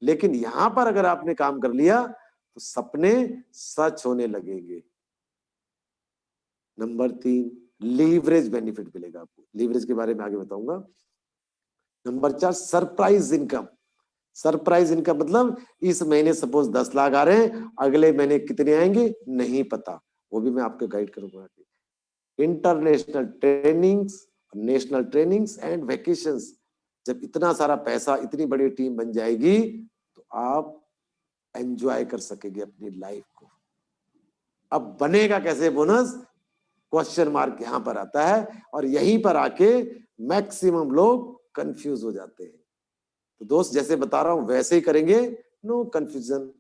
लेकिन यहां पर अगर आपने काम कर लिया तो सपने सच होने लगेंगे। नंबर 3, लीवरेज बेनिफिट मिलेगा आपको, लीवरेज के बारे में आगे बताऊंगा। Number 4, surprise income. Surprise income मतलब इस महीने सपोज 10 लाख आ रहे हैं, अगले महीने कितने आएंगे नहीं पता, वो भी मैं आपको गाइड करूंगा। International trainings, national trainings and vacations, जब इतना सारा पैसा, इतनी बड़ी टीम बन जाएगी तो आप एंजॉय कर सकेंगे अपनी लाइफ को। अब बनेगा कैसे बोनस? क्वेश्चन मार्क यहां पर आता है, और यहीं पर आके मैक्सिमम लोग कंफ्यूज हो जाते हैं। तो दोस्त जैसे बता रहा हूं वैसे ही करेंगे, नो कंफ्यूजन।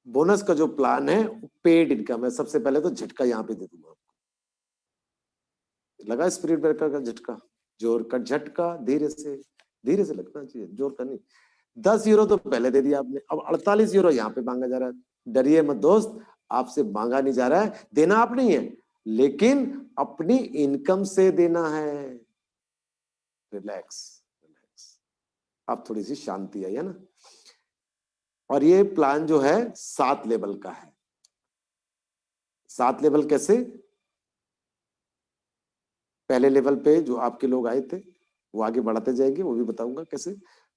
बोनस का जो प्लान है वो पेड इनकम है। सबसे पहले तो झटका यहां पे दे दूंगा आपको, लगा स्पीड ब्रेकर का झटका, जोर का झटका, धीरे से लगना चाहिए, जोर का नहीं। 10 यूरो तो पहले दे दिया आपने, अब 48 यूरो यहाँ पे मांगा जा रहा है। डरिए मत दोस्त, आपसे मांगा नहीं जा रहा है, देना आप नहीं है, लेकिन अपनी इनकम से देना है। रिलैक्स, आप थोड़ी सी शांति आई है ना। और ये प्लान जो है 7 लेवल का है। 7 लेवल कैसे? पहले लेवल पे जो आपके लोग आए थे वो आगे बढ़ाते जाएंगे, वो भी बताऊंगा कैसे।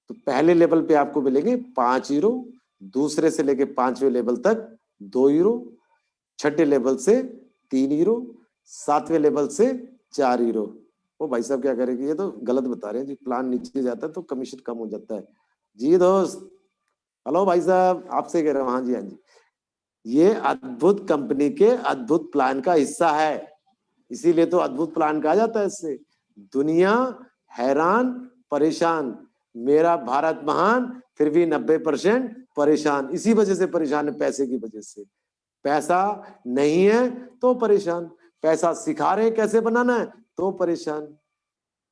तो पहले लेवल पे आपको मिलेंगे 5 यूरो, दूसरे से लेके 5वें लेवल तक 2 यूरो, छठे लेवल से 3 यूरो, 7वें लेवल से 4 यूरो, वो भाई साहब क्या करेंगे, ये तो गलत बता रहे हैं जी, प्लान नीचे जाता है तो कमीशन कम हो जाता है जी दोस्त। हेलो भाई साहब, आपसे कह रहा हूँ। हाँ जी, हाँ जी, ये अद्भुत कंपनी के अद्भुत प्लान का हिस्सा है, इसीलिए तो अद्भुत प्लान कहा जाता है इससे। दुनिया हैरान परेशान, मेरा भारत महान फिर भी 90% परेशान। इसी वजह से परेशान है, पैसे की वजह से। पैसा नहीं है तो परेशान, पैसा सिखा रहे कैसे बनाना है तो परेशान।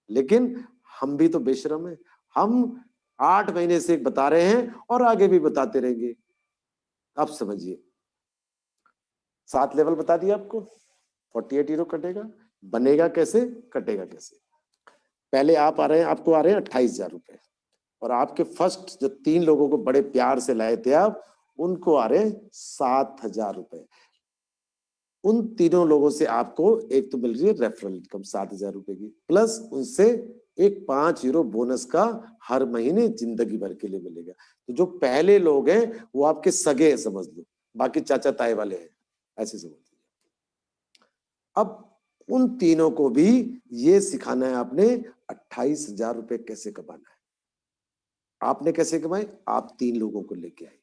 लेकिन हम भी तो बेशरम है, हम 8 महीने से बता रहे हैं और आगे भी बताते रहेंगे। अब समझिए, 7 लेवल बता दिया आपको, 48 हीरो कटेगा, बनेगा कैसे, कटेगा कैसे। पहले आप आ रहे हैं, आपको आ रहे हैं 28,000 रुपए, और आपके फर्स्ट जो 3 लोगों को बड़े प्यार से लाए थे आप, उनको आ रहे हैं 7,000 रुपए। उन तीनों लोगों से आपको एक तो मिल रही है रेफरल इनकम 7,000 रुपए की, प्लस उनसे एक 5 यूरो बोनस का हर महीने जिंदगी भर के लिए मिलेगा। तो जो पहले लोग हैं वो आपके सगे हैं समझ लो, बाकी चाचा ताए वाले हैं, ऐसे समझ लो। अब उन तीनों को भी ये सिखाना है आपने 28,000 रुपए कैसे कमाना है। आपने कैसे कमाए, आप 3 लोगों को लेके आए,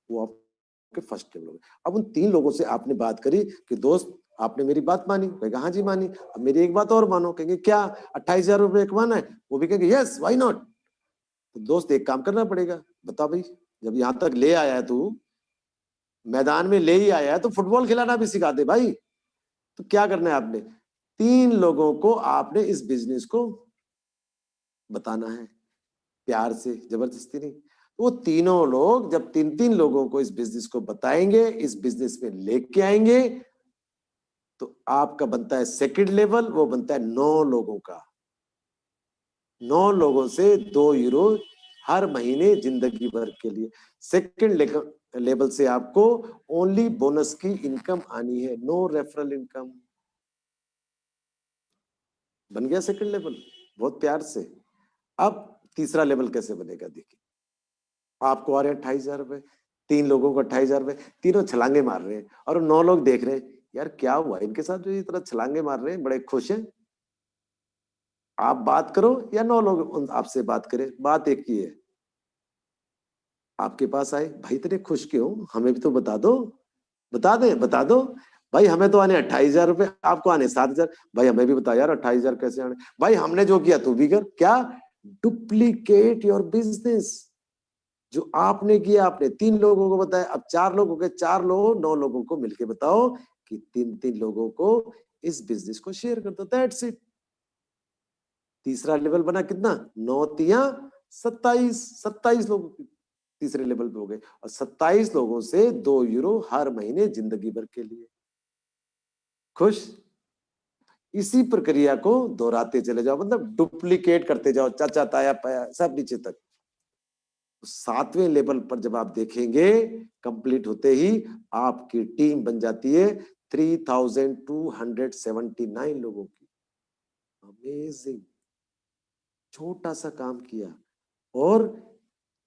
वो आपके फर्स्ट लेवल। अब उन 3 लोगों से आपने बात करी कि दोस्त आपने मेरी बात मानी, कहेगा हाँ जी मानी, अब मेरी एक बात और मानो, कहेंगे क्या, 28,000 रुपए कमाना है, वो भी कहेंगे यस व्हाई नॉट। तो दोस्त एक काम करना पड़ेगा, बता भाई, जब यहां तक ले आया है तू, मैदान में ले ही आया है, तो फुटबॉल खिलाना भी सिखा दे भाई। तो क्या करना है आपने, 3 लोगों को आपने इस बिजनेस को बताना है, प्यार से, जबरदस्ती नहीं। तो वो तीनों लोग जब 3-3 लोगों को इस बिजनेस को बताएंगे, इस बिजनेस में लेके आएंगे, तो आपका बनता है सेकंड लेवल, वो बनता है 9 लोगों का। 9 लोगों से 2 यूरो हर महीने जिंदगी भर के लिए। सेकंड लेवल से आपको ओनली बोनस की इनकम आनी है, नो रेफरल इनकम। बन गया सेकंड लेवल, बहुत प्यार से। अब तीसरा लेवल कैसे बनेगा देखिए, आपको आ रहे हैं 28,000 रुपए, 3 लोगों को 28,000 रुपए, तीनों छलांगे मार रहे हैं, और 9 लोग देख रहे हैं यार क्या हुआ इनके साथ जो इतना छलांगे मार रहे हैं, बड़े खुश हैं। आप बात करो या 9 लोग आपसे बात करें, बात एक ही है। आपके पास आए, भाई इतने खुश क्यों, हमें भी तो बता दो, बता दें, बता दो भाई, हमें तो आने 28,000 रुपए, आपको आने 7,000। भाई हमें भी बता यार 28,000 कैसे आने, भाई हमने जो किया तू भी कर। क्या, डुप्लीकेट योर बिजनेस। जो आपने किया, आपने 3 लोगों को बताया, अब 4 लोग हो गए, 4 लोगों 9 लोगों को मिलके बताओ कि 3-3 लोगों को इस बिजनेस को शेयर कर दो, दैट्स इट। तीसरा लेवल बना कितना, 9 तिया 27, 27 लोग तीसरे लेवल पे हो गए, और 27 लोगों से 2 यूरो हर महीने जिंदगी भर के लिए। खुश। इसी प्रक्रिया को दोहराते चले जाओ, मतलब डुप्लीकेट करते जाओ, चाचा ताया पाया सब नीचे तक। 7वें लेवल पर जब आप देखेंगे, कंप्लीट होते ही आपकी टीम बन जाती है 3,279 लोगों की। अमेजिंग, छोटा सा काम किया, और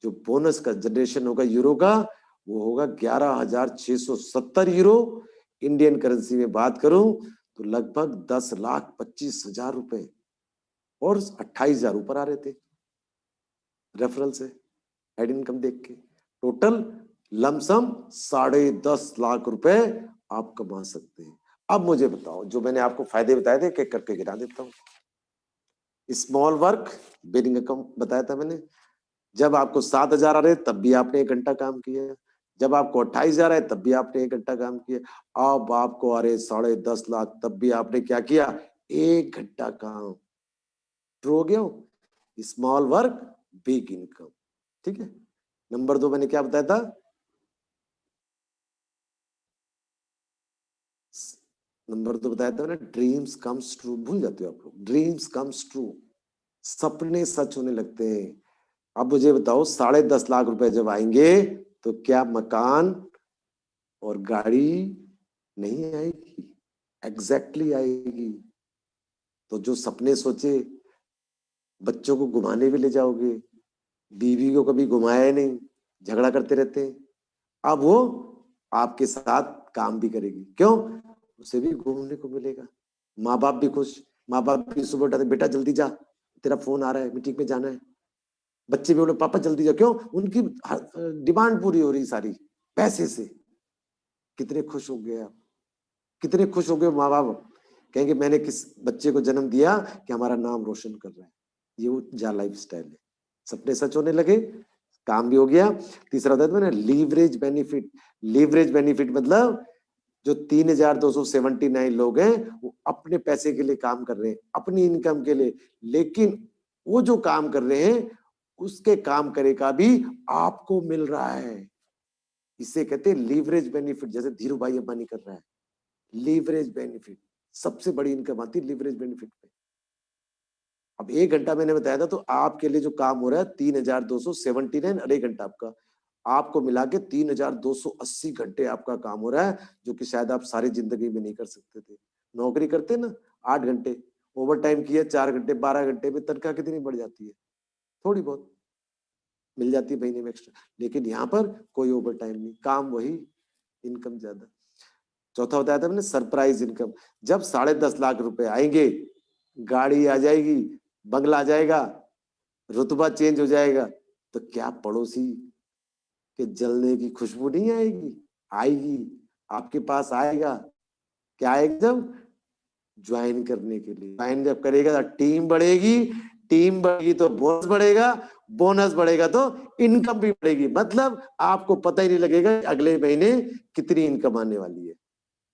जो बोनस का जनरेशन होगा यूरो का, वो होगा 11,670 यूरो। इंडियन करेंसी में बात करूं तो लगभग 10,25,000 रुपए, और 28,000 ऊपर आ रहे थे रेफरल से, एड इनकम देख के। टोटल लमसम 10.5 लाख रुपए आप कमा सकते हैं। अब मुझे बताओ, जो मैंने आपको फायदे बताए थे, एक करके गिरा देता हूँ। स्मॉल वर्क, बिलिंग अकाउंट बताया था मैंने, जब आपको 7,000 आ रहे तब भी आपने 1 घंटा काम किया, जब आपको 28,000 आए तब भी आपने 1 घंटा काम किया, अब आपको आ रहे 10.5 लाख, तब भी आपने क्या किया, 1 घंटा काम। ट्रू हो गया, स्मॉल वर्क बिग इनकम। ठीक है। नंबर 2 मैंने क्या बताया था, नंबर 2 बताया था मैंने, ड्रीम्स कम्स ट्रू। भूल जाते हो आप लोग, ड्रीम्स कम्स ट्रू, सपने सच होने लगते हैं। अब मुझे बताओ, 10.5 लाख रुपए जब आएंगे तो क्या मकान और गाड़ी नहीं आएगी, एग्जैक्टली आएगी। तो जो सपने सोचे, बच्चों को घुमाने भी ले जाओगे, बीवी को कभी घुमाया नहीं, झगड़ा करते रहते हैं, अब वो आपके साथ काम भी करेगी, क्यों, उसे भी घूमने को मिलेगा, माँ बाप भी खुश, माँ बाप भी सुबह उठाते, बेटा जल्दी जा, तेरा फोन आ रहा है, मीटिंग में जाना है। बच्चे भी बोले पापा जल्दी जा, क्यों? उनकी डिमांड पूरी हो रही सारी पैसे से। कितने खुश हो गए आप, कितने खुश हो गए माँ बाप, कहेंगे मैंने किस बच्चे को जन्म दिया कि हमारा नाम रोशन कर रहा है। ये वो जा लाइफ स्टाइल है। सपने सच होने लगे, काम भी हो गया। तीसरा होता है मैंने लीवरेज बेनिफिट। लीवरेज बेनिफिट मतलब जो 3279 लोग हैं वो अपने पैसे के लिए काम कर रहे हैं, अपनी इनकम के लिए, लेकिन वो जो काम कर रहे हैं उसके काम करे का भी आपको मिल रहा है। इसे कहते हैं लीवरेज बेनिफिट, जैसे धीरू भाई अंबानी कर रहा है। लीवरेज बेनिफिट, सबसे बड़ी इनकम आती है लीवरेज बेनिफिट पे। अब 1 घंटा मैंने बताया था, तो आपके लिए जो काम हो रहा है 3279 और 1 घंटा आपका, आपको मिला के 3280 घंटे आपका काम हो रहा है, जो कि शायद आप सारी जिंदगी में नहीं कर सकते थे। नौकरी करते ना 8 घंटे, ओवर टाइम किया 4 घंटे, 12 घंटे में तनख्वाह कितनी बढ़ जाती है? थोड़ी बहुत मिल जाती है महीने में एक्स्ट्रा। लेकिन यहाँ पर कोई ओवर टाइम नहीं, काम वही, इनकम ज्यादा। चौथा बताया था मैंने सरप्राइज इनकम। जब 10.5 लाख रुपए आएंगे, गाड़ी आ जाएगी, बंगला आ जाएगा, रुतबा चेंज हो जाएगा, तो क्या पड़ोसी के जलने की खुशबू नहीं आएगी? आएगी, आपके पास आएगा। क्या आएगा? जब ज्वाइन करने के लिए, ज्वाइन जब करेगा तो टीम बढ़ेगी, टीम बढ़ेगी तो बोनस बढ़ेगा, बोनस बढ़ेगा तो इनकम भी बढ़ेगी। मतलब आपको पता ही नहीं लगेगा अगले महीने कितनी इनकम आने वाली है।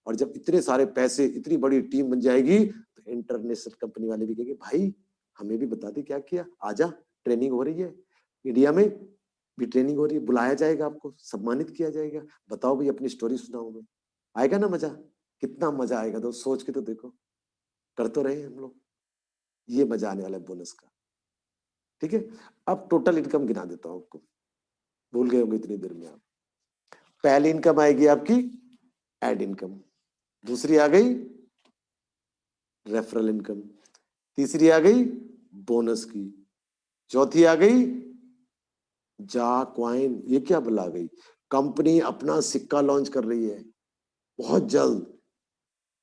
और जब इतने सारे पैसे, इतनी बड़ी टीम बन जाएगी, तो इंटरनेशनल कंपनी वाले भी कहेंगे भाई हमें भी बता दे क्या किया, आजा, ट्रेनिंग हो रही है, इंडिया में भी ट्रेनिंग हो रही है, बुलाया जाएगा, आपको सम्मानित किया जाएगा, बताओ भाई अपनी स्टोरी सुनाओ। मैं आएगा ना मजा, कितना मजा आएगा, तो सोच के तो देखो, कर तो रहे हम लोग, ये मजा आने वाला है बोनस का। ठीक है, अब टोटल इनकम गिना देता हूं आपको, भूल गए होंगे इतनी देर में आप। पहली इनकम आएगी आपकी एड इनकम, दूसरी आ गई रेफरल इनकम, तीसरी आ गई बोनस की, चौथी आ गई जा क्वाइन। ये क्या बुला गई? कंपनी अपना सिक्का लॉन्च कर रही है बहुत जल्द,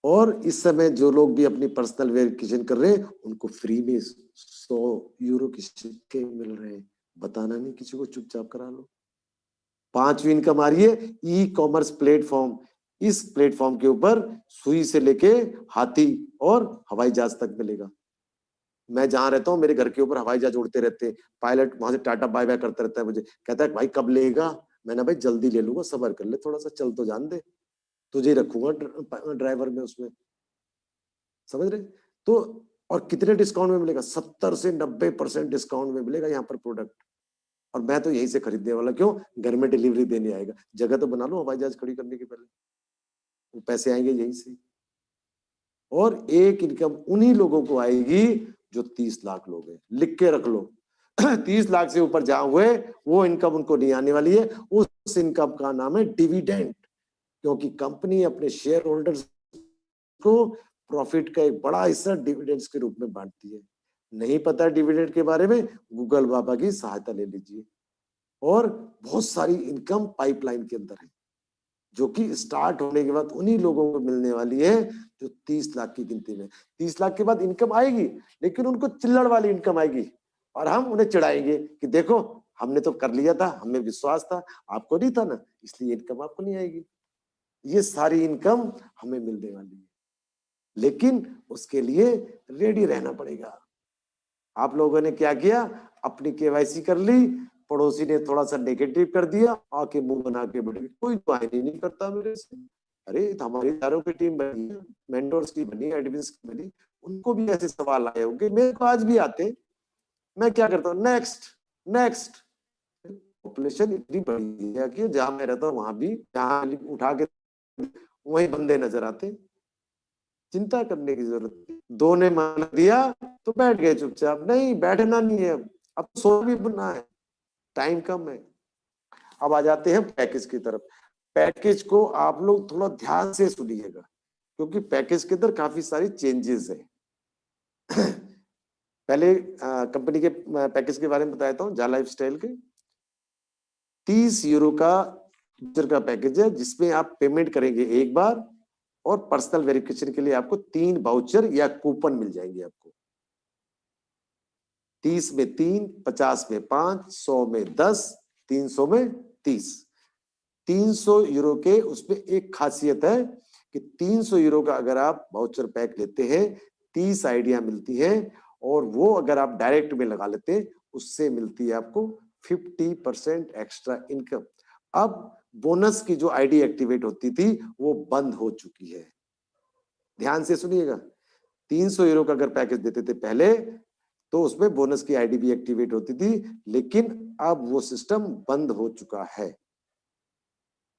और इस समय जो लोग भी अपनी पर्सनल वेरिफिकेशन कर रहे हैं उनको फ्री में 100 यूरो के सिक्के मिल रहे हैं। बताना नहीं किसी को, चुपचाप करा लो। पांचवी इनकम आ रही है ई कॉमर्स प्लेटफॉर्म। इस प्लेटफॉर्म के ऊपर सुई से लेके हाथी और हवाई जहाज तक मिलेगा। मैं जहां रहता हूँ मेरे घर के ऊपर हवाई जहाज उड़ते रहते हैं, पायलट वहां से टाटा बाय बाय करता रहता है, मुझे कहता है भाई कब लेगा? मैंने भाई जल्दी ले लूंगा, सब्र कर ले थोड़ा सा, चल तो जान दे, तुझे रखूंगा ड्राइवर में उसमें, समझ रहे? तो और कितने डिस्काउंट में मिलेगा? 70 से 90% डिस्काउंट में मिलेगा यहाँ पर प्रोडक्ट। और मैं तो यहीं से खरीदने वाला, क्यों? घर में डिलीवरी देने आएगा, जगह तो बना लो हवाई जहाज खड़ी करने के पहले, वो पैसे आएंगे यहीं से। और एक इनकम उन्हीं लोगों को आएगी जो 30 लाख लोग हैं, लिख के रख लो। 30 लाख से ऊपर जहां हुए वो इनकम उनको नहीं आने वाली है। उस इनकम का नाम है डिविडेंड, क्योंकि कंपनी अपने शेयर होल्डर्स को प्रॉफिट का एक बड़ा हिस्सा डिविडेंड्स के रूप में बांटती है। नहीं पता डिविडेंड के बारे में, गूगल बाबा की सहायता ले लीजिए। और बहुत सारी इनकम पाइपलाइन के अंदर है, जो कि स्टार्ट होने के बाद उन्हीं लोगों को मिलने वाली है जो 30 लाख की गिनती में। 30 लाख के बाद इनकम आएगी, लेकिन उनको चिल्लड़ वाली इनकम आएगी, और हम उन्हें चिढ़ाएंगे कि देखो हमने तो कर लिया था, हमें विश्वास था, आपको नहीं था ना, इसलिए इनकम आपको नहीं आएगी। ये सारी इनकम हमें मिलने वाली है, लेकिन उसके लिए रेडी रहना पड़ेगा। आप लोगों ने क्या किया? अपनी केवाईसी कर ली, पड़ोसी ने थोड़ा सा नेगेटिव कर दिया, आके मुंह बना के बैठ गए, कोई ज्वाइन ही नहीं करता मेरे से। अरे हमारी चारों की टीम बनी है, मेंटोर्स की बनी, एडमिन्स की बनी, उनको भी ऐसे सवाल आए होंगे, मेरे को आज भी आते। मैं क्या करता हूँ, नेक्स्ट नेक्स्ट। पॉपुलेशन इतनी बड़ी है कि जहां मैं रहता हूँ वहां भी, जहां उठा के वही बंदे नजर आते। चिंता करने की जरूरत नहीं। दो ने मान दिया तो बैठ गए चुपचाप, नहीं बैठना नहीं है, अब सो भी बनना है, टाइम कम है। अब आ जाते हैं पैकेज की तरफ। पैकेज को आप लोग थोड़ा ध्यान से सुनिएगा, क्योंकि पैकेज के अंदर काफी सारी चेंजेस है। पहले कंपनी के पैकेज के बारे में बताता हूँ। जा लाइफ स्टाइल के 30 यूरो का पैकेज है, जिसमें आप पेमेंट करेंगे एक बार, और पर्सनल वेरिफिकेशन के लिए आपको 3 वाउचर या कूपन मिल जाएंगे आपको। 30 में 3, 50 में 5, 100 में 10, 300 में 30। 300 यूरो के उसमें एक खासियत है कि 300 यूरो का अगर आप वाउचर पैक लेते हैं 30 आइडिया मिलती है, और वो अगर आप डायरेक्ट में लगा लेते हैं उससे मिलती है आपको 50% एक्स्ट्रा इनकम। अब बोनस की जो आईडी एक्टिवेट होती थी वो बंद हो चुकी है। ध्यान से सुनिएगा, 300 यूरो का अगर पैकेज देते थे पहले तो उसमें बोनस की आईडी भी एक्टिवेट होती थी, लेकिन अब वो सिस्टम बंद हो चुका है।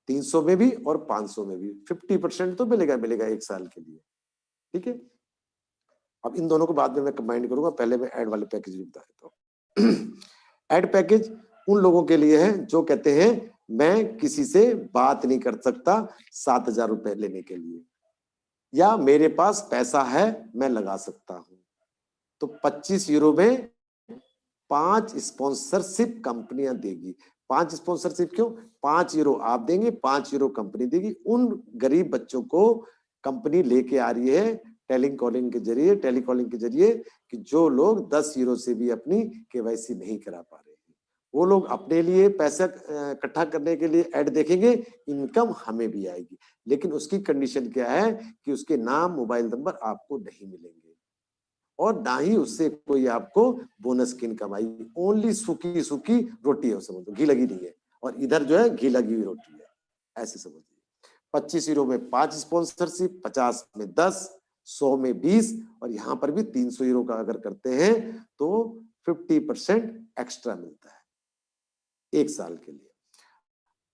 300 में भी और 500 में भी 50% तो मिलेगा एक साल के लिए। ठीक है, अब इन दोनों को बाद में मैं कंबाइन करूंगा, पहले मैं ऐड वाले पैकेज भी बता देता हूँ। ऐड पैकेज उन लोगों के लिए है जो कहते हैं मैं किसी से बात नहीं कर सकता 7,000 रुपए लेने के लिए, या मेरे पास पैसा है मैं लगा सकता हूं। तो 25 यूरो में 5 स्पॉन्सरशिप कंपनियां देगी। 5 स्पॉन्सरशिप क्यों? 5 यूरो आप देंगे, 5 यूरो कंपनी देगी। उन गरीब बच्चों को कंपनी लेके आ रही है टेलीकॉलिंग के जरिए कि जो लोग 10 यूरो से भी अपनी केवाईसी नहीं करा पा रहे हैं, वो लोग अपने लिए पैसा इकट्ठा करने के लिए ऐड देखेंगे, इनकम हमें भी आएगी। लेकिन उसकी कंडीशन क्या है कि उसके नाम, मोबाइल नंबर आपको नहीं मिलेंगे, और ना ही उससे कोई आपको बोनस की इनकम आएगी। ओनली सूखी सूखी रोटी है, समझ लो, घी लगी नहीं है, और इधर जो है घी लगी हुई रोटी है, ऐसे समझिए। 25 यूरो में 5 स्पॉन्सरशिप, 50 में 10, 100 में 20, और यहाँ पर भी 300 यूरो का अगर करते हैं तो 50% एक्स्ट्रा मिलता है एक साल के लिए।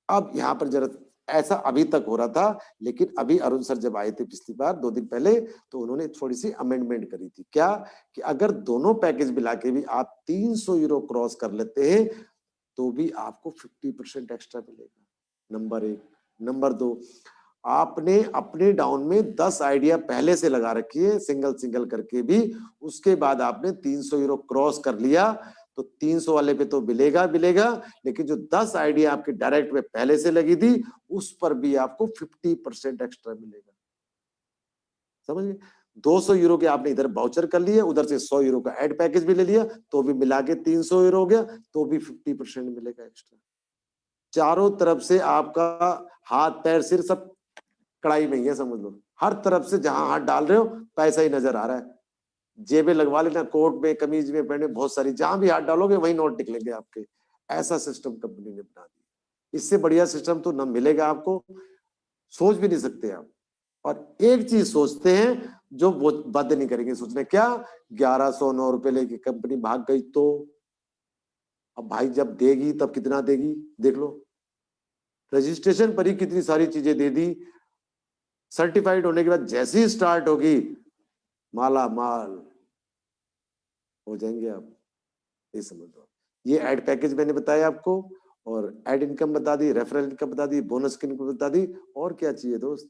अब यहाँ पर जरा ऐसा अभी तक हो रहा था, लेकिन अभी अरुण सर जब आए थे पिछली बार 2 दिन पहले, तो उन्होंने थोड़ी सी अमेंडमेंट करी थी। क्या कि अगर दोनों पैकेज मिला के भी आप 300 यूरो क्रॉस कर लेते हैं तो भी आपको 50% एक्स्ट्रा मिलेगा, नंबर 1। नंबर 2, आपने अपने डाउन में 10 आइडिया पहले से लगा रखी है सिंगल करके भी, उसके बाद आपने 300 यूरो क्रॉस कर लिया तो 300 वाले पे तो मिलेगा, लेकिन जो 10 आइडिया आपके डायरेक्ट में पहले से लगी थी उस पर भी आपको 50% एक्स्ट्रा मिलेगा। समझ गए? 200 यूरो के आपने इधर वाउचर कर लिए, उधर से 100 यूरो का ऐड पैकेज भी ले लिया, तो भी मिला के 300 यूरो हो गया, तो भी 50% मिलेगा एक्स्ट्रा। चारों तरफ से आपका हाथ पैर सिर सब कड़ाई में ही है, समझ लो। हर तरफ से जहां हाथ डाल रहे हो पैसा ही नजर आ रहा है। जेबें लगवा लेना, कोट में, कमीज में, पैंट में, बहुत सारी, जहां भी हाथ डालोगे वही नोट निकलेंगे आपके। ऐसा सिस्टम कंपनी ने बना दिया। इससे बढ़िया सिस्टम तो न मिलेगा आपको, सोच भी नहीं सकते आप। और एक चीज सोचते हैं जो वो बंद नहीं करेंगे सोचने, क्या 1109 रुपए लेके कंपनी भाग गई तो? अब भाई जब देगी तब कितना देगी देख लो। रजिस्ट्रेशन पर ही कितनी सारी चीजें दे दी, सर्टिफाइड होने के बाद जैसे ही स्टार्ट होगी माला माल हो जाएंगे आप, ये समझ लो। ये ऐड पैकेज मैंने बताया आपको, और ऐड इनकम बता दी, रेफरल इनकम बता दी, बोनस की इनकम बता दी। और क्या चाहिए दोस्त?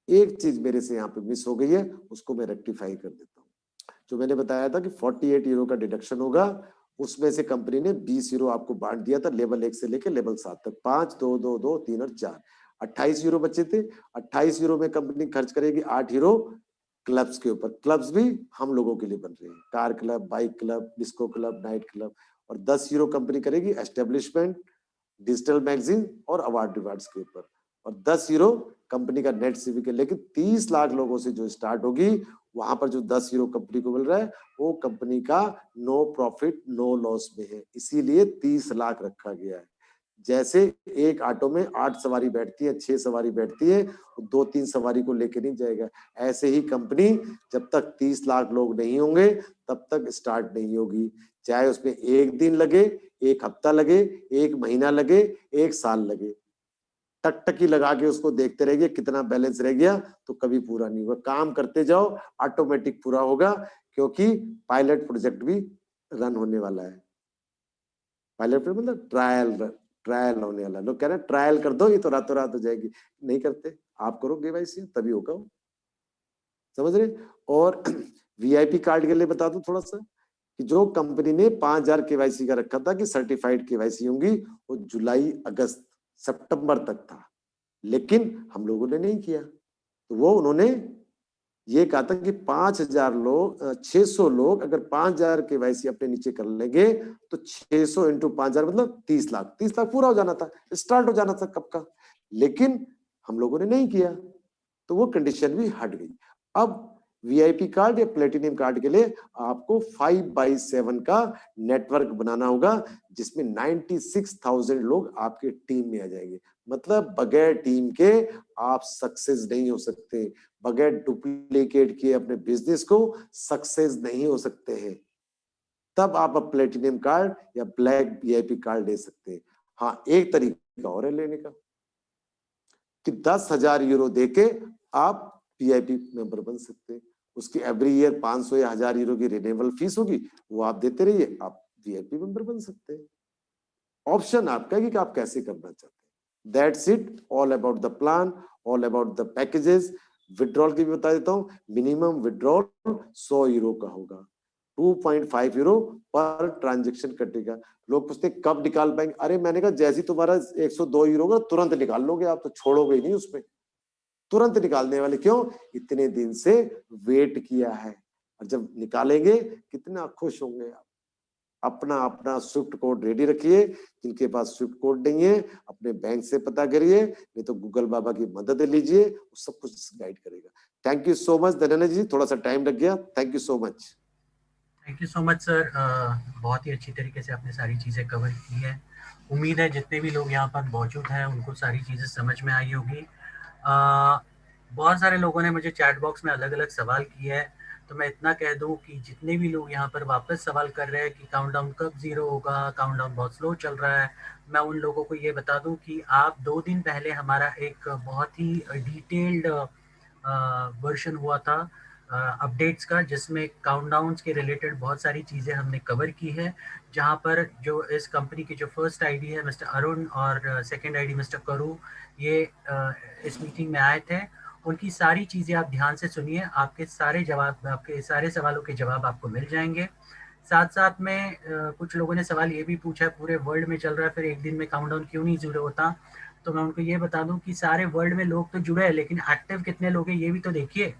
एक चीज मेरे से यहाँ पे मिस हो गई है, उसको मैं रेक्टिफाई कर देता हूँ। जो मैंने बताया था कि 48 यूरो का डिडक्शन होगा, उसमें से कंपनी ने 20 यूरो आपको बांट दिया था लेवल 1 से लेकर लेवल 7 तक। 5, 2, 2, 2, 3 और 4, 28 यूरो बचे थे। 28 यूरो में कंपनी खर्च करेगी 8 यूरो क्लब्स के ऊपर। क्लब्स भी हम लोगों के लिए बन रहे हैं, car club, bike club, disco club, night club. और 10 यूरो कंपनी करेगी एस्टेब्लिशमेंट, डिजिटल मैगजीन और अवार्ड रिवार्ड्स के ऊपर। और 10 यूरो कंपनी का नेट सिविक है। लेकिन 30 लाख लोगों से जो स्टार्ट होगी, वहां पर जो 10 यूरो कंपनी को मिल रहा है वो कंपनी का नो प्रॉफिट नो लॉस में है, इसीलिए 30 लाख रखा गया है। जैसे एक ऑटो में 8 सवारी बैठती है, 6 सवारी बैठती है, 2-3 सवारी को लेके नहीं जाएगा। ऐसे ही कंपनी जब तक 30 लाख लोग नहीं होंगे तब तक स्टार्ट नहीं होगी, चाहे उसमें 1 दिन लगे, 1 हफ्ता लगे, 1 महीना लगे, 1 साल लगे। टकटकी लगा के उसको देखते रहिए कितना बैलेंस रह गया, तो कभी पूरा नहीं होगा। काम करते जाओ, ऑटोमेटिक पूरा होगा, क्योंकि पायलट प्रोजेक्ट भी रन होने वाला है। पायलट मतलब ट्रायल होने वाला। लोग कह रहे हैं ट्रायल कर दो, ये तो रातों रात हो जाएगी। नहीं करते, आप करो केवाईसी तभी होगा, समझ रहे? और वीआईपी कार्ड के लिए बता दूं थोड़ा सा, कि जो कंपनी ने 5000 केवाईसी का रखा था कि सर्टिफाइड केवाईसी होंगी, वो जुलाई, अगस्त, सितंबर तक था, लेकिन हम लोगों ने नहीं किया। तो वो उन्होंने ये कहा था कि 5,000 लोग 600 लोग अगर 5,000 KYC अपने नीचे कर लेंगे तो 600 इंटू 5,000 मतलब 30 लाख, 30 लाख पूरा हो जाना था, स्टार्ट हो जाना था कब का। लेकिन हम लोगों ने नहीं किया तो वो कंडीशन भी हट गई। अब वीआईपी कार्ड या प्लेटिनियम कार्ड के लिए आपको 5/7 का नेटवर्क बनाना होगा जिसमें 96,000 लोग आपके टीम में आ जाएंगे। मतलब बगैर टीम के आप सक्सेस नहीं हो सकते, बगैर डुप्लीकेट किए अपने बिजनेस को सक्सेस नहीं हो सकते हैं। तब आप प्लेटिनियम कार्ड या ब्लैक वीआईपी कार्ड ले सकते हैं। हाँ, एक तरीका और है लेने का कि 10,000 यूरो देके आप वीआईपी मेंबर बन सकते हैं। उसकी एवरी ईयर 500 या 1,000 यूरो की रिन्यूएबल फीस होगी, वो आप देते रहिए, आप वीआईपी मेंबर बन सकते हैं। ऑप्शन आपका है कि आप कैसे करना चाहते हैं। That's it, all about the plan, all about the packages. Withdrawal की भी बता देता हूँ, मिनिमम विड्रॉल 100 यूरो का होगा, 2.5 यूरो पर ट्रांजेक्शन कटेगा। लोग पूछते कब निकाल पाएंगे, अरे मैंने कहा जैसे तुम्हारा 102 यूरो का तुरंत निकाल लोगे, आप तो छोड़ोगे ही नहीं उसमें, तुरंत निकालने वाले। क्यों? इतने दिन से वेट किया है, और जब निकालेंगे कितना खुश होंगे आप। अपना अपना स्विफ्ट कोड रेडी रखिए, जिनके पास स्विफ्ट कोड नहीं है अपने बैंक से पता करिए, नहीं तो गूगल बाबा की मदद लीजिए, वो सब कुछ गाइड करेगा। Thank you so much Dhananjay ji, थोड़ा सा टाइम लग गया, thank you so much. Thank you so much sir, बहुत ही अच्छी तरीके से आपने सारी चीज़ें कवर की है। उम्मीद है जितने भी लोग यहाँ पर मौजूद हैं उनको सारी चीज़ें समझ में आई होगी। बहुत सारे लोगों ने मुझे चैट बॉक्स में अलग अलग सवाल किए हैं, तो मैं इतना कह दूं कि जितने भी लोग यहाँ पर वापस सवाल कर रहे हैं कि काउंटडाउन कब ज़ीरो होगा, काउंटडाउन बहुत स्लो चल रहा है, मैं उन लोगों को ये बता दूं कि आप 2 दिन पहले हमारा एक बहुत ही डिटेल्ड वर्जन हुआ था अपडेट्स का, जिसमें काउंटडाउन्स के रिलेटेड बहुत सारी चीज़ें हमने कवर की है, जहाँ पर जो इस कंपनी की जो फर्स्ट आईडी है मिस्टर अरुण और सेकंड आईडी मिस्टर करू, ये इस मीटिंग में आए थे। उनकी सारी चीज़ें आप ध्यान से सुनिए, आपके सारे जवाब, आपके सारे सवालों के जवाब आपको मिल जाएंगे। साथ साथ में कुछ लोगों ने सवाल ये भी पूछा है पूरे वर्ल्ड में चल रहा है, फिर एक दिन में काउंटडाउन क्यों नहीं जुड़े होता, तो मैं उनको ये बता दूं कि सारे वर्ल्ड में लोग तो जुड़े हैं, लेकिन एक्टिव कितने लोग हैं ये भी तो देखिए।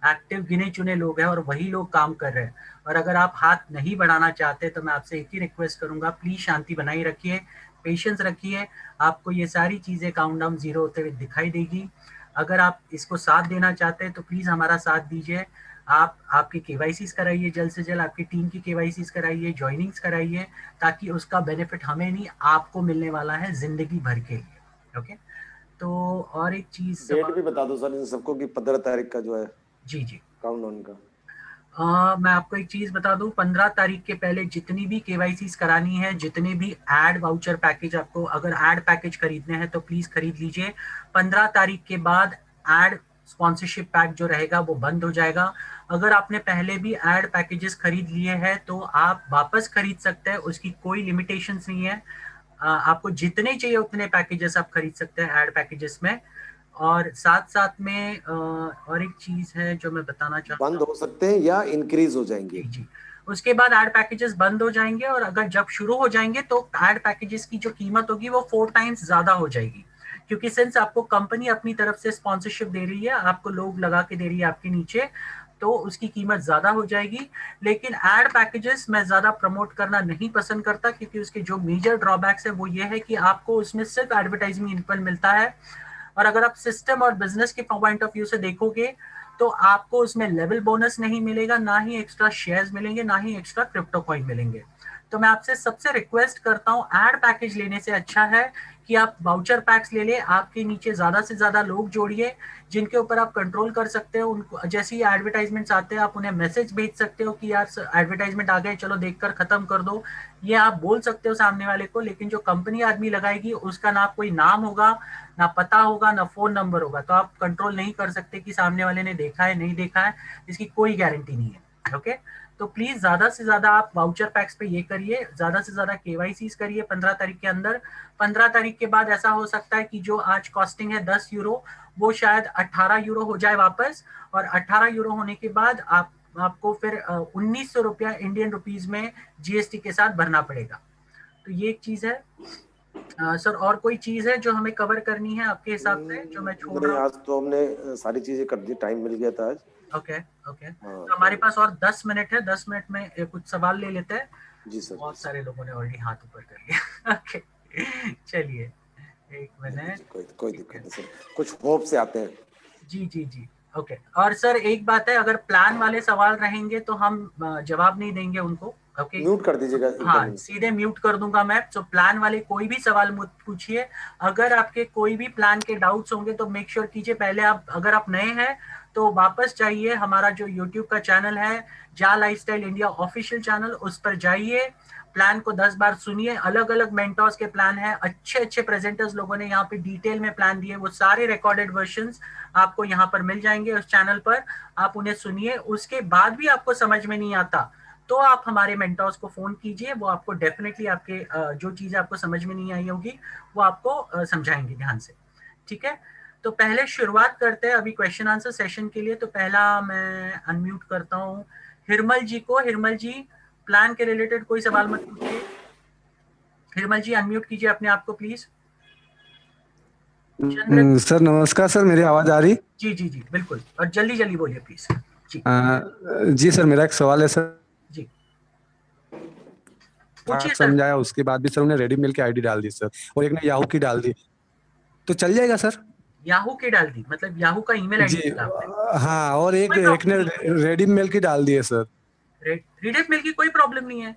एक्टिव गिने चुने लोग हैं और वही लोग काम कर रहे हैं। और अगर आप हाथ नहीं बढ़ाना चाहते तो मैं आपसे एक ही रिक्वेस्ट करूंगा, प्लीज शांति बनाई रखिए, पेशेंस रखिए, आपको ये सारी चीजें काउंटडाउन जीरो होते हुए दिखाई देगी। अगर आप इसको साथ देना चाहते हैं तो प्लीज हमारा साथ दीजिए। आप आपकी केवाईसीज कराइए, जल्द से जल्द आपकी टीम की केवाईसीज कराइए, ज्वाइनिंग्स कराइए, ताकि उसका बेनिफिट हमें नहीं आपको मिलने वाला है जिंदगी भर के लिए। ओके, तो और एक चीज डेट भी बता दो सर इन सबको कि 15 तारीख का जो है जी जी काउंटडाउन का। मैं आपको एक चीज बता दूं, 15 तारीख के पहले जितनी भी केवाईसी करानी है, जितने भी एड वाउचर पैकेज, आपको अगर एड पैकेज खरीदने हैं तो प्लीज खरीद लीजिए। 15 तारीख के बाद एड स्पॉन्सरशिप पैक जो रहेगा वो बंद हो जाएगा। अगर आपने पहले भी एड पैकेजेस खरीद लिए हैं तो आप वापस खरीद सकते हैं, उसकी कोई लिमिटेशंस नहीं है। आपको जितने चाहिए उतने पैकेजेस आप खरीद सकते हैं एड पैकेजेस में। और साथ साथ में और एक चीज है जो मैं बताना चाहता हूँ, बंद हो सकते हैं या इंक्रीज हो जाएंगे। जी, उसके बाद एड पैकेजेस बंद हो जाएंगे, और अगर जब शुरू हो जाएंगे तो एड पैकेजेस की जो कीमत होगी वो 4 टाइम्स ज्यादा हो जाएगी, क्योंकि सिंस आपको कंपनी अपनी तरफ से स्पॉन्सरशिप दे रही है, आपको लोग लगा के दे रही है आपके नीचे, तो उसकी कीमत ज्यादा हो जाएगी। लेकिन एड पैकेजेस मैं ज्यादा प्रमोट करना नहीं पसंद करता, क्योंकि उसके जो मेजर ड्रॉबैक्स है वो ये है कि आपको उसमें सिर्फ एडवर्टाइजिंग इनकम मिलता है, और अगर आप सिस्टम और बिजनेस के पॉइंट ऑफ व्यू से देखोगे तो आपको उसमें लेवल बोनस नहीं मिलेगा, ना ही एक्स्ट्रा शेयर्स मिलेंगे, ना ही एक्स्ट्रा क्रिप्टो कॉइन मिलेंगे। तो मैं आपसे सबसे रिक्वेस्ट करता हूं, एड पैकेज लेने से अच्छा है कि आप वाउचर पैक्स ले ले, आपके नीचे ज्यादा से ज्यादा लोग जोड़िए जिनके ऊपर आप कंट्रोल कर सकते हो। उनको जैसे ही एडवर्टाइजमेंट्स आते हैं आप उन्हें मैसेज भेज सकते हो कि यार एडवर्टाइजमेंट आ गए, चलो देखकर खत्म कर दो, ये आप बोल सकते हो सामने वाले को। लेकिन जो कंपनी आदमी लगाएगी उसका ना कोई नाम होगा, ना पता होगा, ना फोन नंबर होगा, तो आप कंट्रोल नहीं कर सकते कि सामने वाले ने देखा है नहीं देखा है, इसकी कोई गारंटी नहीं है। ओके, तो प्लीज ज्यादा से ज्यादा आप वाउचर पैक्स पे ये करिए, ज्यादा से ज्यादा केवाईसी करिए 15 तारीख के अंदर। 15 तारीख के बाद ऐसा हो सकता है कि जो आज कॉस्टिंग है 10 यूरो, वो शायद 18 यूरो हो जाए वापस, और 18 यूरो होने के बाद आपको फिर 1900 रुपया इंडियन रुपीज में जीएसटी के साथ भरना पड़ेगा। तो ये एक चीज है। सर और कोई चीज है जो हमें कवर करनी है आपके हिसाब से, जो मैं छोड़ नहीं, रहा हूँ? आज तो हमने सारी चीजें कर दी, टाइम मिल गया था आज। ओके ओके, हाँ, तो हमारे पास और 10 मिनट है, 10 मिनट में कुछ सवाल ले लेते हैं। जी सर। बहुत सारे लोगों ने ऑलरेडी हाथ ऊपर कर लिया। ओके, चलिए एक मिनट। कोई दिक्कत नहीं सर, कुछ होप से आते हैं। जी जी जी, ओके। और सर एक बात है, अगर प्लान वाले सवाल रहेंगे तो हम जवाब नहीं देंगे उनको। ओके, म्यूट कर दीजिएगा हाँ एकदम। सीधे म्यूट कर दूंगा मैं। तो प्लान वाले कोई भी सवाल मत पूछिए। अगर आपके कोई भी प्लान के डाउट्स होंगे तो मेक श्योर कीजिए पहले आप, अगर आप नए हैं तो वापस जाइए हमारा जो यूट्यूब का चैनल है जा लाइफस्टाइल इंडिया ऑफिशियल चैनल, उस पर जाइए, प्लान को 10 बार सुनिए। अलग अलग मेंटर्स के प्लान है, अच्छे अच्छे प्रेजेंटर्स लोगों ने यहाँ पे डिटेल में प्लान दिए, वो सारे रिकॉर्डेड वर्जन्स आपको यहाँ पर मिल जाएंगे उस चैनल पर। आप उन्हें सुनिए, उसके बाद भी आपको समझ में नहीं आता तो आप हमारे मेंटर्स को फोन कीजिए, वो आपको डेफिनेटली आपके जो चीजें आपको समझ में नहीं आई होगी वो आपको समझाएंगे ध्यान से। ठीक है, तो पहले शुरुआत करते हैं अभी क्वेश्चन आंसर सेशन के लिए। तो पहला मैं अनम्यूट करता हूँ हिरमल जी को। हिरमल जी, प्लान के रिलेटेड कोई सवाल मत पूछिए। हिरमल जी अनम्यूट कीजिए अपने आप को प्लीज। चंद्र सर नमस्कार सर, मेरी आवाज आ रही? जी जी जी बिल्कुल, और जल्दी जल्दी बोलिए प्लीज। जी जी सर, मेरा एक सवाल है सर। जी पूछिए सर। समझाया उसके बाद भी सर उन्हें रेडी मेल की आईडी डाल दी सर, और एक ने याहू की डाल दी, तो चल जाएगा सर? याहू की डाल दी, मतलब याहू का ईमेल आईडी जी डाला आपने? हाँ, और एक कोई एक प्रॉब्लम ने नहीं, रेडी मेल की डाल दी है सर। रीडेट मेल की कोई प्रॉब्लम नहीं है।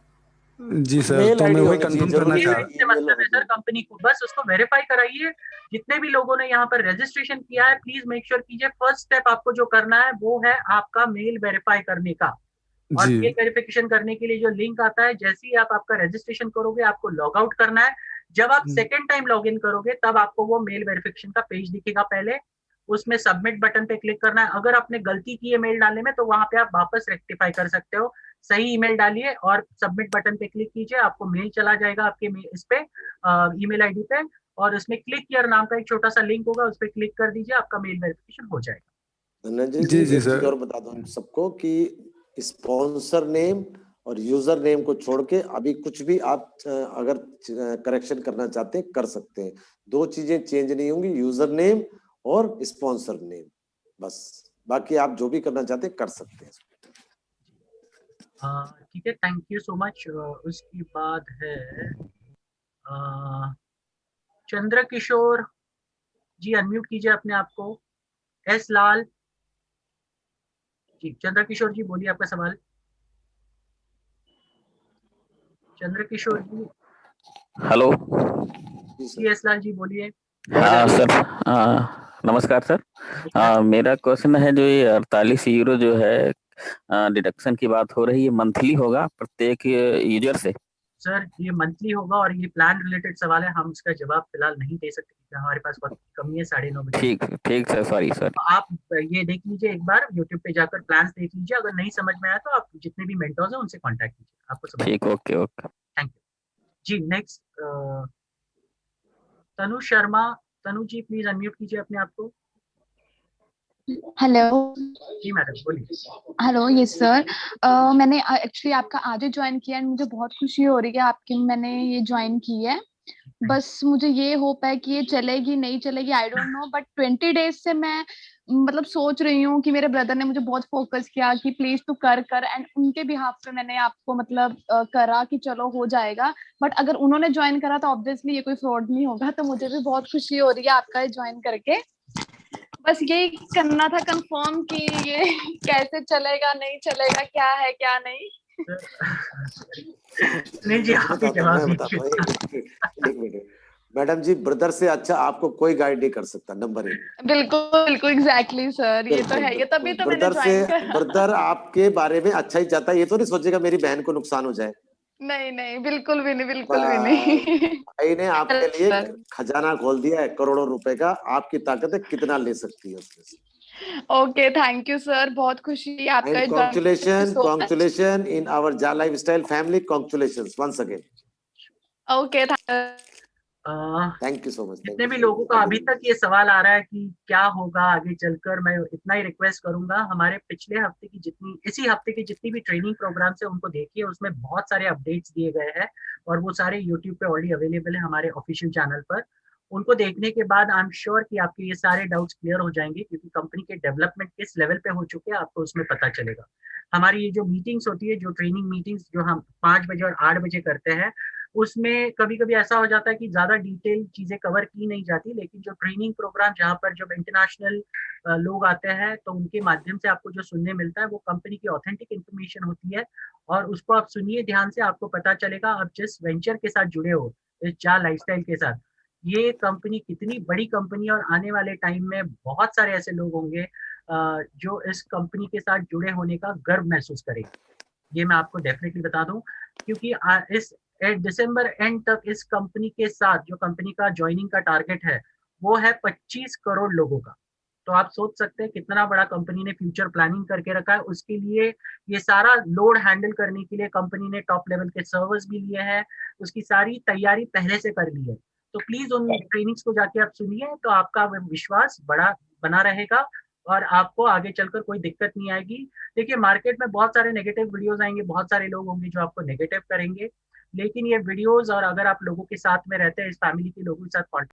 जी सर, मेल तो मैं आईडी वही होनी चाहिए, कंफर्म करना जरूरी चाह है से ईमेल मतलब है सर कंपनी को, बस उसको वेरीफाई कराइए। जितने भी लोगों ने यहाँ पर रजिस्ट्रेशन किया है प्लीज मेक श्योर कीजिए फर्स्ट स्टेप आपको जो करना है वो है आपका मेल वेरीफाई करने का। और जी मेल वेरिफिकेशन करने के लिए जो लिंक आता है, जैसे ही आप आपका रजिस्ट्रेशन करोगे आपको लॉग आउट करना है। जब आप सेकेंड टाइम लॉग इन करोगे तब आपको वो मेल वेरिफिकेशन का पेज दिखेगा। पहले उसमें सबमिट बटन पे क्लिक करना है। अगर आपने गलती की है मेल डालने में तो वहां पे आप वापस रेक्टिफाई कर सकते हो। सही ईमेल डालिए और सबमिट बटन पे क्लिक कीजिए, आपको मेल चला जाएगा आपके इस पे ईमेल आईडी पे, और उसमें क्लिक हियर नाम का एक छोटा सा लिंक होगा, उस पर क्लिक कर दीजिए, आपका मेल वेरिफिकेशन हो जाएगा। धनंजय जी जी, जी एक चीज सर। और बता दूं सबको कि स्पॉन्सर नेम और यूजर नेम को छोड़ के अभी कुछ भी आप अगर करेक्शन करना चाहते हैं कर सकते हैं। दो चीजें चेंज नहीं होंगी, यूजर नेम और स्पॉन्सर नेम, बस। बाकी आप जो भी करना चाहते हैं कर सकते हैं। ठीक है, थैंक यू सो मच। उसके बाद है चंद्र किशोर जी, अनम्यूट कीजिए अपने आप को। एस लाल जी, चंद्र किशोर जी बोलिए आपका सवाल। चंद्र किशोर जी। Hello. G S Lal ji बोलिए। हाँ सर, नमस्कार सर। मेरा क्वेश्चन है, जो ये 48 यूरो जो है डिडक्शन की बात हो रही है, मंथली होगा प्रत्येक यूजर से? सर ये मंथली होगा और ये प्लान रिलेटेड सवाल है, हम इसका जवाब फिलहाल नहीं दे सकते क्योंकि हमारे पास वक्त की कमी है 9:30 बजे। ठीक ठीक सर, सॉरी सर। तो आप ये देख लीजिए एक बार, यूट्यूब पे जाकर प्लान्स देख लीजिए, अगर नहीं समझ में आया तो आप जितने भी मेंटर्स हैं उनसे कांटेक्ट कीजिए, आपको समझ। ठीक, okay okay. Thank you ji. Next Tanu Sharma. Tanu ji please unmute कीजिए अपने आप को। हेलो। जी मैडम बोलिए। Hello, yes sir. मैंने एक्चुअली आपका आज ही ज्वाइन किया है, मुझे बहुत खुशी हो रही है आपकी, मैंने ये ज्वाइन की है। बस मुझे ये होप है कि ये चलेगी नहीं चलेगी I don't know, but 20 days से मैं मतलब सोच रही हूँ कि मेरे ब्रदर ने मुझे बहुत फोकस किया कि प्लीज तू कर कर, एंड उनके बिहाफ पे मैंने आपको मतलब करा कि चलो हो जाएगा। बट अगर उन्होंने ज्वाइन करा तो ऑब्वियसली ये कोई फ्रॉड नहीं होगा, तो मुझे भी बहुत खुशी हो रही है आपका ज्वाइन करके। बस यही करना था कंफर्म कि ये कैसे चलेगा नहीं चलेगा, क्या है क्या नहीं। नहीं जी, आप ही जवाब मैं बताता हूँ, एक मिनट। मैडम जी, ब्रदर से अच्छा आपको कोई गाइड नहीं कर सकता, नंबर 1। बिल्कुल बिल्कुल एग्जैक्टली सर, ये तो है, ये तभी तो मैंने ज्वाइन करा। ब्रदर आपके बारे में अच्छा ही चाहता है, ये तो नहीं सोचेगा मेरी बहन को नुकसान हो जाए। नहीं नहीं, बिल्कुल भी नहीं, बिल्कुल भी नहीं। भाई ने आपके लिए खजाना खोल दिया है करोड़ों रुपए का, आपकी ताकत है कितना ले सकती है उसमें से। ओके, थैंक यू सर, बहुत खुशी आपका। Congratulations in our Ja Lifestyle family. Congratulations once again. Okay, thank you so much. जितने भी लोगों का अभी तक ये सवाल आ रहा है कि क्या होगा आगे चलकर, मैं इतना ही रिक्वेस्ट करूंगा, हमारे पिछले हफ्ते की जितनी, इसी हफ्ते की जितनी भी ट्रेनिंग प्रोग्राम्स है उनको देखिए, उसमें बहुत सारे अपडेट्स दिए गए हैं। और वो सारे यूट्यूब पे ऑलरेडी अवेलेबल है हमारे ऑफिशियल चैनल पर। उनको देखने के बाद आई एम श्योर कि आपके ये सारे डाउट्स क्लियर हो जाएंगे, क्योंकि कंपनी के डेवलपमेंट किस लेवल पे हो चुके हैं आपको उसमें पता चलेगा। हमारी ये जो मीटिंग्स होती है, जो ट्रेनिंग मीटिंग्स जो हम 5 बजे और 8 बजे करते हैं, उसमें कभी कभी ऐसा हो जाता है कि ज्यादा डिटेल चीजें कवर की नहीं जाती, लेकिन जो ट्रेनिंग प्रोग्राम जहाँ पर जब इंटरनेशनल लोग आते हैं तो उनके माध्यम से आपको जो सुनने मिलता है वो कंपनी की ऑथेंटिक इन्फॉर्मेशन होती है, और उसको आप सुनिए ध्यान से, आपको पता चलेगा आप जिस वेंचर के साथ जुड़े हो, इस चा लाइफस्टाइल के साथ, ये कंपनी कितनी बड़ी कंपनी है, और आने वाले टाइम में बहुत सारे ऐसे लोग होंगे जो इस कंपनी के साथ जुड़े होने का गर्व महसूस करेंगे। ये मैं आपको डेफिनेटली बता दूं, क्योंकि इस दिसंबर एंड तक इस कंपनी के साथ जो कंपनी का ज्वाइनिंग का टारगेट है वो है 25 करोड़ लोगों का। तो आप सोच सकते हैं कितना बड़ा कंपनी ने फ्यूचर प्लानिंग करके रखा है। उसके लिए ये सारा लोड हैंडल करने के लिए कंपनी ने टॉप लेवल के सर्वर्स भी लिए हैं, उसकी सारी तैयारी पहले से कर ली है। तो प्लीज उन ट्रेनिंग्स को जाके आप सुनिए, तो आपका विश्वास बड़ा बना रहेगा और आपको आगे चलकर कोई दिक्कत नहीं आएगी। देखिए मार्केट में बहुत सारे नेगेटिव वीडियोस आएंगे, बहुत सारे लोग होंगे जो आपको नेगेटिव करेंगे, लेकिन ये वीडियोस, और अगर आप लोगों के साथ में रहते हैं, इस फैमिली के लोगों के साथ